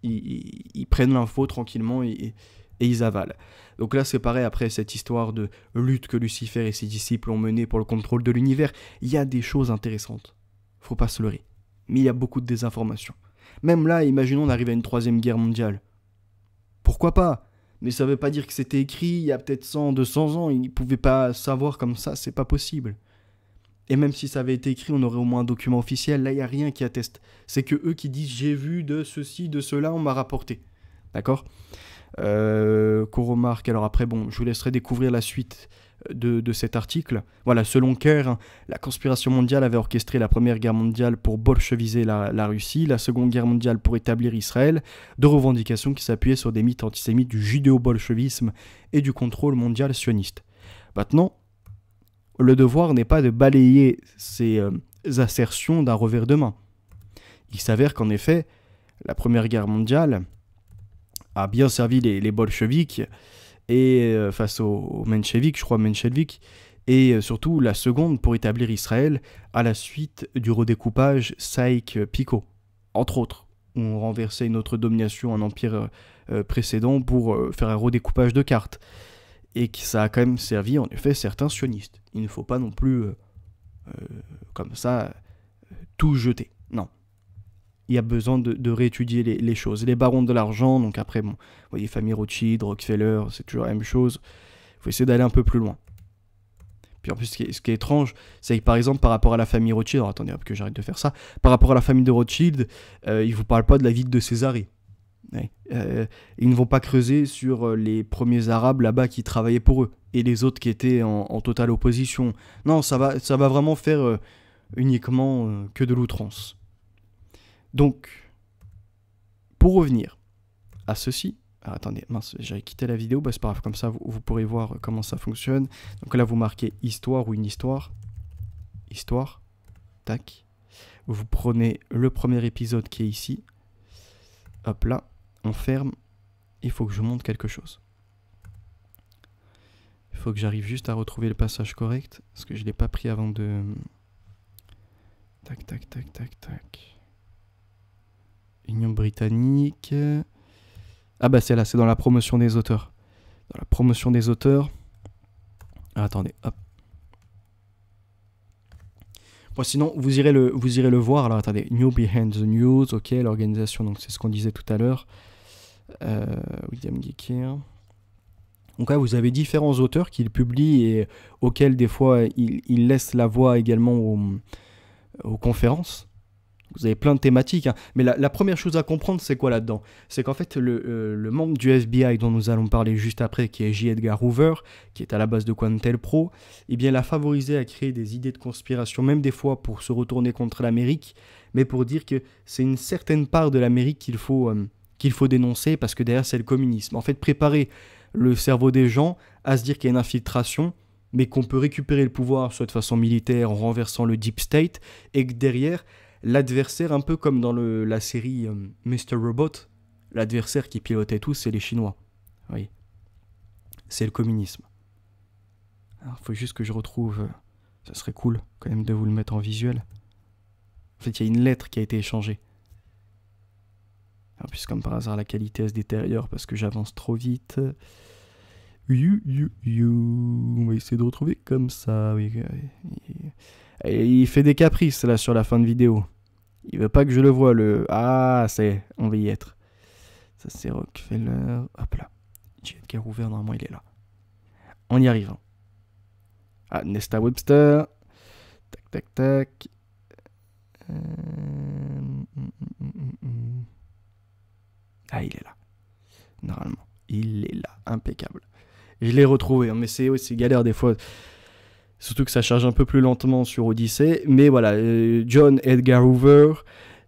Ils prennent l'info tranquillement et ils avalent. Donc là, c'est pareil, après cette histoire de lutte que Lucifer et ses disciples ont menée pour le contrôle de l'univers, il y a des choses intéressantes. Faut pas se leurrer. Mais il y a beaucoup de désinformation. Même là, imaginons on arrive à une troisième guerre mondiale. Pourquoi pas ? Mais ça veut pas dire que c'était écrit il y a peut-être 100, 200 ans. Ils ne pouvaient pas savoir comme ça, c'est pas possible. Et même si ça avait été écrit, on aurait au moins un document officiel. Là, il n'y a rien qui atteste. C'est que eux qui disent « j'ai vu de ceci, de cela, on m'a rapporté ». D'accord ? Qu'on remarque. Alors après, bon, je vous laisserai découvrir la suite de cet article. Voilà, selon Kerr, hein, la conspiration mondiale avait orchestré la Première Guerre mondiale pour bolcheviser la Russie, la Seconde Guerre mondiale pour établir Israël, deux revendications qui s'appuyaient sur des mythes antisémites du judéo-bolchevisme et du contrôle mondial sioniste. Maintenant, le devoir n'est pas de balayer ces assertions d'un revers de main. Il s'avère qu'en effet, la Première Guerre mondiale a bien servi les bolcheviks et face aux mencheviks, je crois mencheviks, et surtout la seconde pour établir Israël à la suite du redécoupage Saïk-Picot, entre autres, où on renversait une autre domination, un empire précédent pour faire un redécoupage de cartes. Et que ça a quand même servi, en effet, certains sionistes. Il ne faut pas non plus, comme ça, tout jeter. Non. il y a besoin de réétudier les choses. Les barons de l'argent, donc après, bon, vous voyez, famille Rothschild, Rockefeller, c'est toujours la même chose. Il faut essayer d'aller un peu plus loin. Puis en plus, ce qui est étrange, c'est que par exemple, par rapport à la famille Rothschild, alors attendez, hop, que j'arrête de faire ça, par rapport à la famille de Rothschild, ils ne vous parlent pas de la vie de Césarée. Ouais. Ils ne vont pas creuser sur les premiers Arabes là-bas qui travaillaient pour eux, et les autres qui étaient en totale opposition. Non, ça va vraiment faire uniquement que de l'outrance. Donc, pour revenir à ceci, attendez, mince, j'avais quitté la vidéo, bah c'est pas grave, comme ça vous pourrez voir comment ça fonctionne. Donc là vous marquez histoire ou une histoire, histoire, tac. Vous prenez le premier épisode qui est ici, hop là, on ferme, il faut que je montre quelque chose. Il faut que j'arrive juste à retrouver le passage correct, parce que je ne l'ai pas pris avant de... Tac, tac, tac, tac, tac. Union britannique. Ah bah c'est là, c'est dans la promotion des auteurs. Dans la promotion des auteurs. Ah, attendez, hop. Bon, sinon, vous irez le voir. Alors attendez, New Behind the News, ok, l'organisation, donc c'est ce qu'on disait tout à l'heure. William Geiker. Donc là, vous avez différents auteurs qu'il publie et auxquels des fois il laisse la voix également aux conférences. Vous avez plein de thématiques, hein. Mais la première chose à comprendre, c'est quoi là-dedans? C'est qu'en fait, le membre du FBI dont nous allons parler juste après, qui est J. Edgar Hoover, qui est à la base de COINTELPRO, eh bien, il a favorisé à créer des idées de conspiration, même des fois pour se retourner contre l'Amérique, mais pour dire que c'est une certaine part de l'Amérique qu'il faut dénoncer, parce que derrière, c'est le communisme. En fait, préparer le cerveau des gens à se dire qu'il y a une infiltration, mais qu'on peut récupérer le pouvoir, soit de façon militaire, en renversant le Deep State, et que derrière... L'adversaire, un peu comme dans la série Mr. Robot, l'adversaire qui pilotait tout, c'est les Chinois. Oui. C'est le communisme. Alors, il faut juste que je retrouve... ça serait cool, quand même, de vous le mettre en visuel. En fait, il y a une lettre qui a été échangée. En plus, comme par hasard, la qualité se détériore parce que j'avance trop vite. On va essayer de retrouver comme ça. Oui. Et il fait des caprices, là, sur la fin de vidéo. Il veut pas que je le voie, le... Ah, on va y être. Ça, c'est Rockefeller. Hop là. J. Edgar Hoover, normalement, il est là. On y arrive. Hein. Ah, Nesta Webster. Tac, tac, tac. Ah, il est là. Normalement. Il est là. Impeccable. Je l'ai retrouvé, hein, mais c'est galère des fois. Surtout que ça charge un peu plus lentement sur Odyssey. Mais voilà, John Edgar Hoover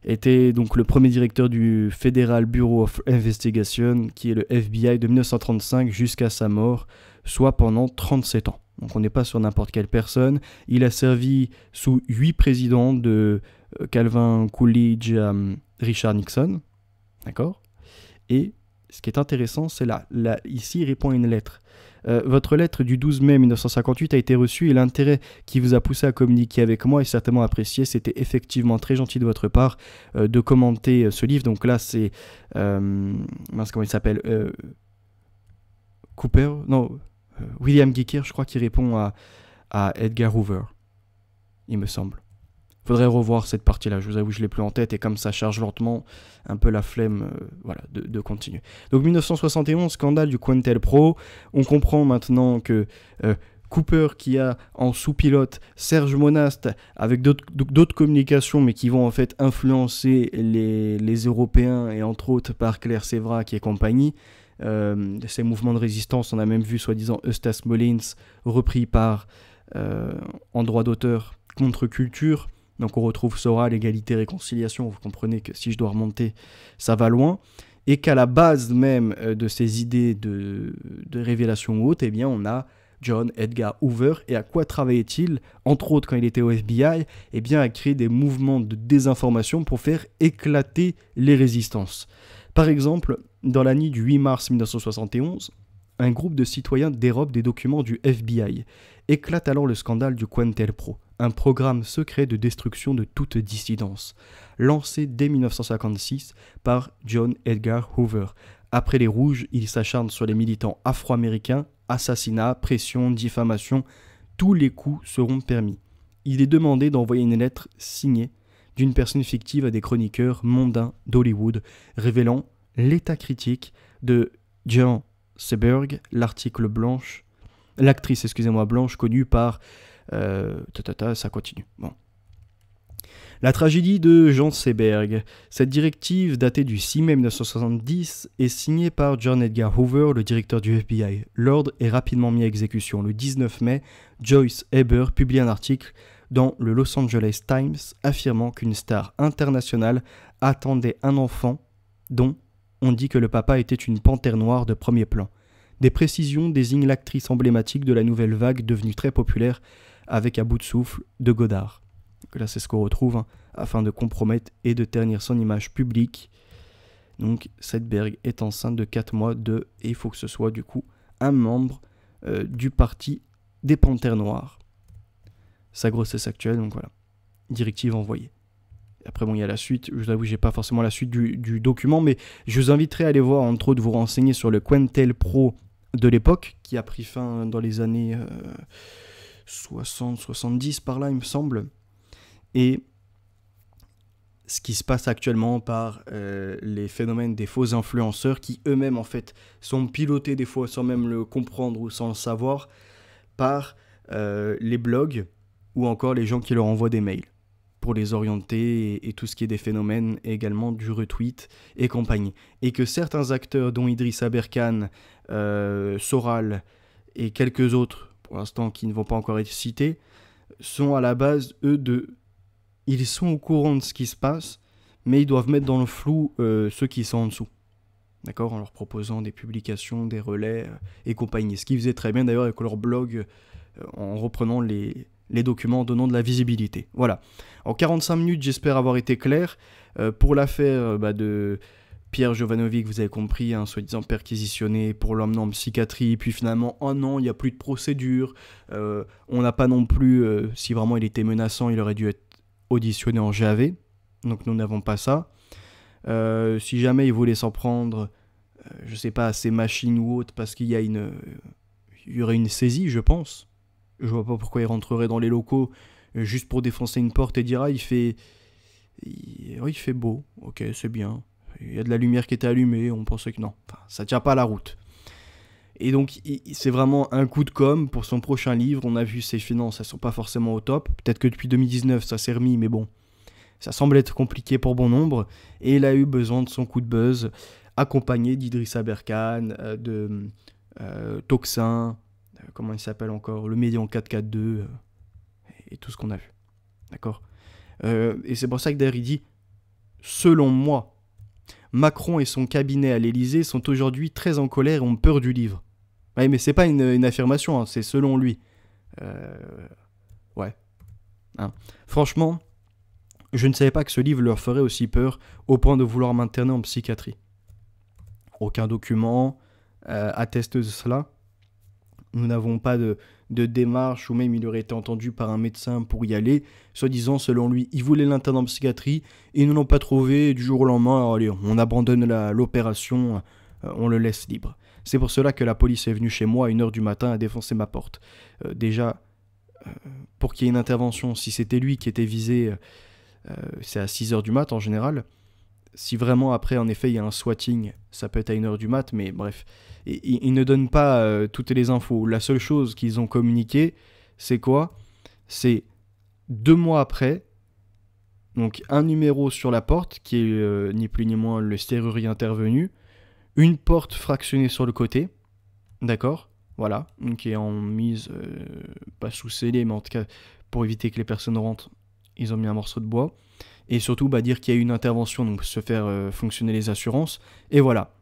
était donc le premier directeur du Federal Bureau of Investigation, qui est le FBI de 1935 jusqu'à sa mort, soit pendant 37 ans. Donc on n'est pas sur n'importe quelle personne. Il a servi sous 8 présidents, de Calvin Coolidge à Richard Nixon. D'accord ? Et ce qui est intéressant, c'est là. Ici, il répond à une lettre. Votre lettre du 12 mai 1958 a été reçue et l'intérêt qui vous a poussé à communiquer avec moi est certainement apprécié. C'était effectivement très gentil de votre part de commenter ce livre. Donc là, c'est... comment il s'appelle Cooper Non, William Geiker, je crois, qui répond à Edgar Hoover, il me semble. Faudrait revoir cette partie-là, je vous avoue, je l'ai plus en tête, et comme ça charge lentement, un peu la flemme voilà, de continuer. Donc 1971, scandale du COINTELPRO, on comprend maintenant que Cooper, qui a en sous-pilote Serge Monast, avec d'autres communications, mais qui vont en fait influencer les Européens, et entre autres par Claire Sévrac et compagnie, ces mouvements de résistance, on a même vu soi-disant Eustace Mullins, repris par, en droit d'auteur, Contre-Culture. Donc on retrouve Sora, l'égalité, réconciliation, vous comprenez que si je dois remonter, ça va loin, et qu'à la base même de ces idées de révélation ou autre, eh bien on a John Edgar Hoover, et à quoi travaillait-il, entre autres quand il était au FBI, eh bien à créer des mouvements de désinformation pour faire éclater les résistances. Par exemple, dans la nuit du 8 mars 1971, un groupe de citoyens dérobe des documents du FBI. Éclate alors le scandale du COINTELPRO, un programme secret de destruction de toute dissidence, lancé dès 1956 par John Edgar Hoover. Après les Rouges, il s'acharne sur les militants afro-américains, assassinats, pression, diffamation, tous les coups seront permis. Il est demandé d'envoyer une lettre signée d'une personne fictive à des chroniqueurs mondains d'Hollywood, révélant l'état critique de Jean Seberg, l'actrice blanche connue par... ça continue. Bon. La tragédie de Jean Seberg. Cette directive, datée du 6 mai 1970, est signée par John Edgar Hoover, le directeur du FBI. L'ordre est rapidement mis à exécution. Le 19 mai, Joyce Haber publie un article dans le Los Angeles Times affirmant qu'une star internationale attendait un enfant dont on dit que le papa était une panthère noire de premier plan. Des précisions désignent l'actrice emblématique de la nouvelle vague devenue très populaire avec À bout de souffle de Godard. Là, c'est ce qu'on retrouve, afin de compromettre et de ternir son image publique. Donc, Seberg est enceinte de 4 mois et il faut que ce soit du coup un membre du parti des Panthères Noires. Sa grossesse actuelle, donc voilà, directive envoyée. Après, bon, il y a la suite, je vous avoue, j'ai pas forcément la suite du document, mais je vous inviterai à aller voir, entre autres, vous renseigner sur le Quentel-Pro de l'époque, qui a pris fin dans les années 60-70 par là, il me semble. Et ce qui se passe actuellement par les phénomènes des faux influenceurs qui eux-mêmes en fait sont pilotés des fois sans même le comprendre ou sans le savoir par les blogs ou encore les gens qui leur envoient des mails pour les orienter et tout ce qui est des phénomènes et également du retweet et compagnie. Et que certains acteurs dont Idriss Aberkan, Soral et quelques autres pour l'instant qui ne vont pas encore être cités sont à la base ils sont au courant de ce qui se passe, mais ils doivent mettre dans le flou ceux qui sont en dessous. D'accord ? En leur proposant des publications, des relais et compagnie. Ce qu'ils faisaient très bien d'ailleurs avec leur blog, en reprenant les documents, en donnant de la visibilité. Voilà. En 45 minutes, j'espère avoir été clair. Pour l'affaire de Pierre Jovanovic, vous avez compris, soi-disant perquisitionné pour l'emmener en psychiatrie, puis finalement, oh non, il n'y a plus de procédure. On n'a pas non plus, si vraiment il était menaçant, il aurait dû être auditionné en GAV, donc nous n'avons pas ça. Si jamais ils voulaient s'en prendre, je sais pas, à ces machines ou autres, parce qu'il y y aurait une saisie, je pense. Je vois pas pourquoi ils rentreraient dans les locaux juste pour défoncer une porte et dire il fait beau, ok, c'est bien. Il y a de la lumière qui était allumée, on pensait que non, enfin, ça tient pas la route. Et donc, c'est vraiment un coup de com' pour son prochain livre. On a vu ses finances, elles sont pas forcément au top. Peut-être que depuis 2019, ça s'est remis, mais bon, ça semble être compliqué pour bon nombre. Et il a eu besoin de son coup de buzz, accompagné d'Idriss Aberkan, de Toxin, comment il s'appelle encore, le Médian 442, et tout ce qu'on a vu. D'accord ? Et c'est pour ça que d'ailleurs, il dit, selon moi, Macron et son cabinet à l'Élysée sont aujourd'hui très en colère et ont peur du livre. Ouais, mais c'est pas une affirmation, c'est selon lui. Ouais. Franchement, je ne savais pas que ce livre leur ferait aussi peur au point de vouloir m'interner en psychiatrie. Aucun document atteste de cela. Nous n'avons pas de démarche, ou même il aurait été entendu par un médecin pour y aller. Soi-disant, selon lui, il voulait l'interner en psychiatrie, et ils ne l'ont pas trouvé du jour au lendemain. Alors, allez, on abandonne l'opération, on le laisse libre. C'est pour cela que la police est venue chez moi à 1h du matin à défoncer ma porte. Déjà, pour qu'il y ait une intervention, si c'était lui qui était visé, c'est à 6h du mat en général. Si vraiment après, en effet, il y a un swatting, ça peut être à 1h du mat, mais bref. Ils ne donnent pas toutes les infos. La seule chose qu'ils ont communiqué, c'est quoi ? C'est 2 mois après, donc un numéro sur la porte, qui est ni plus ni moins le serrurier intervenu, une porte fractionnée sur le côté, d'accord ? Voilà, qui est en mise, pas sous scellé, mais en tout cas, pour éviter que les personnes rentrent, ils ont mis un morceau de bois. Et surtout, dire qu'il y a eu une intervention, donc se faire fonctionner les assurances. Et voilà.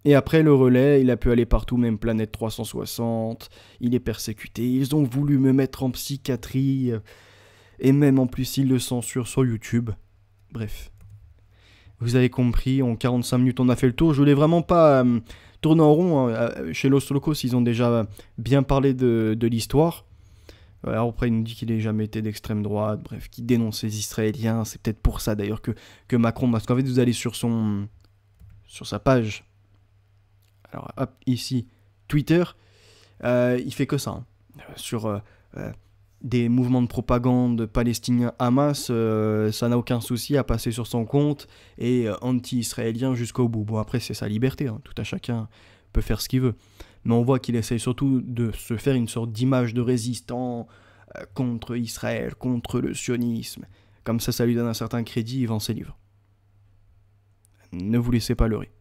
Et après, le relais, il a pu aller partout, même Planète 360. Il est persécuté. Ils ont voulu me mettre en psychiatrie. Et même en plus, ils le censurent sur YouTube. Bref. Vous avez compris, en 45 minutes, on a fait le tour. Je voulais vraiment pas tourner en rond. Chez Los Locos, ils ont déjà bien parlé de l'histoire. Alors après, il nous dit qu'il n'a jamais été d'extrême droite, bref, qu'il dénonce les Israéliens. C'est peut-être pour ça d'ailleurs que Macron, parce qu'en fait, vous allez sur sa page, alors hop, ici, Twitter, il fait que ça. Sur des mouvements de propagande palestiniens Hamas, ça n'a aucun souci à passer sur son compte et anti-israélien jusqu'au bout. Bon, après, c'est sa liberté, hein, tout à chacun peut faire ce qu'il veut. Mais on voit qu'il essaye surtout de se faire une sorte d'image de résistant contre Israël, contre le sionisme. Comme ça lui donne un certain crédit, il vend ses livres. Ne vous laissez pas leurrer.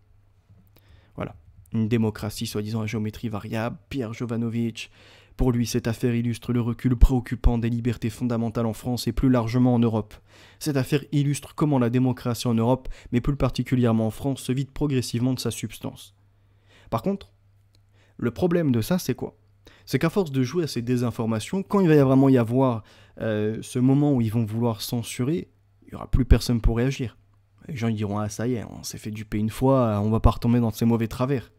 Voilà. Une démocratie soi-disant à géométrie variable, Pierre Jovanovic. Pour lui, cette affaire illustre le recul préoccupant des libertés fondamentales en France et plus largement en Europe. Cette affaire illustre comment la démocratie en Europe, mais plus particulièrement en France, se vide progressivement de sa substance. Par contre, le problème de ça, c'est quoi ? C'est qu'à force de jouer à ces désinformations, quand il va vraiment y avoir ce moment où ils vont vouloir censurer, il n'y aura plus personne pour réagir. Les gens diront « Ah ça y est, on s'est fait duper une fois, on va pas retomber dans ces mauvais travers. »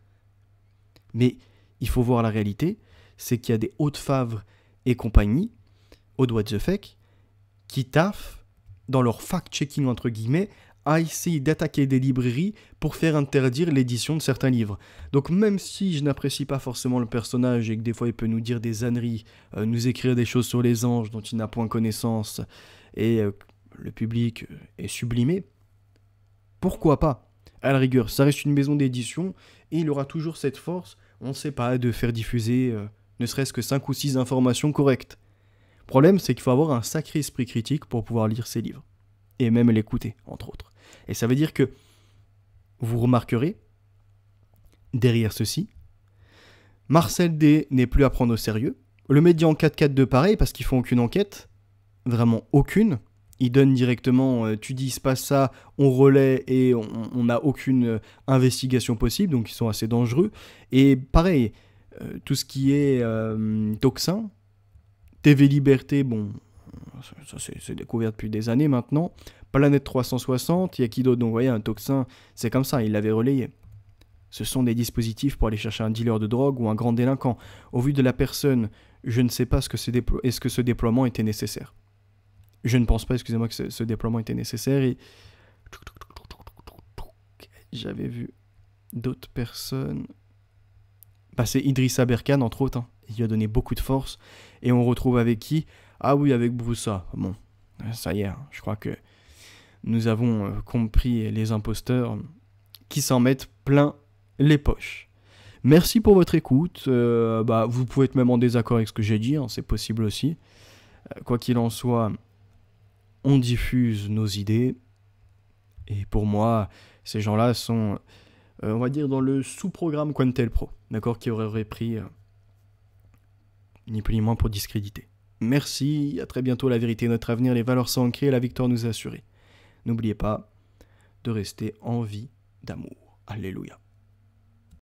Mais il faut voir la réalité, c'est qu'il y a des Haute-Favre et compagnie, Aude What the Fake, qui taffent dans leur fact-checking entre guillemets à essayer d'attaquer des librairies pour faire interdire l'édition de certains livres. Donc même si je n'apprécie pas forcément le personnage et que des fois il peut nous dire des âneries, nous écrire des choses sur les anges dont il n'a point connaissance et le public est sublimé, pourquoi pas ? À la rigueur, ça reste une maison d'édition et il aura toujours cette force, on ne sait pas, de faire diffuser ne serait-ce que 5 ou 6 informations correctes. Le problème, c'est qu'il faut avoir un sacré esprit critique pour pouvoir lire ces livres. Et même l'écouter, entre autres. Et ça veut dire que vous remarquerez, derrière ceci, Marcel D n'est plus à prendre au sérieux. Le média en 4-4-2 pareil, parce qu'ils font aucune enquête. Vraiment aucune. Ils donnent directement, tu dis il se passe ça, on relaie et on n'a aucune investigation possible, donc ils sont assez dangereux. Et pareil, tout ce qui est Toxin, TV Liberté, bon, ça c'est découvert depuis des années maintenant. Planète 360, il y a qui d'autre ? Donc vous voyez, un Toxin, c'est comme ça, il l'avait relayé. Ce sont des dispositifs pour aller chercher un dealer de drogue ou un grand délinquant. Au vu de la personne, je ne sais pas est-ce que ce déploiement était nécessaire. Je ne pense pas, excusez-moi, que ce déploiement était nécessaire. Et j'avais vu d'autres personnes. Bah, c'est Idrissa Berkane, entre autres. Hein. Il lui a donné beaucoup de force. Et on retrouve avec qui ? Ah oui, avec Broussa. Bon, ça y est, je crois que nous avons compris les imposteurs qui s'en mettent plein les poches. Merci pour votre écoute. Vous pouvez être même en désaccord avec ce que j'ai dit, hein, c'est possible aussi. Quoi qu'il en soit, on diffuse nos idées. Et pour moi, ces gens-là sont, on va dire, dans le sous-programme Quantel Pro, d'accord, qui aurait pris ni plus ni moins pour discréditer. Merci, à très bientôt. La vérité est notre avenir, les valeurs sont ancrées et la victoire nous est assurée. N'oubliez pas de rester en vie d'amour. Alléluia.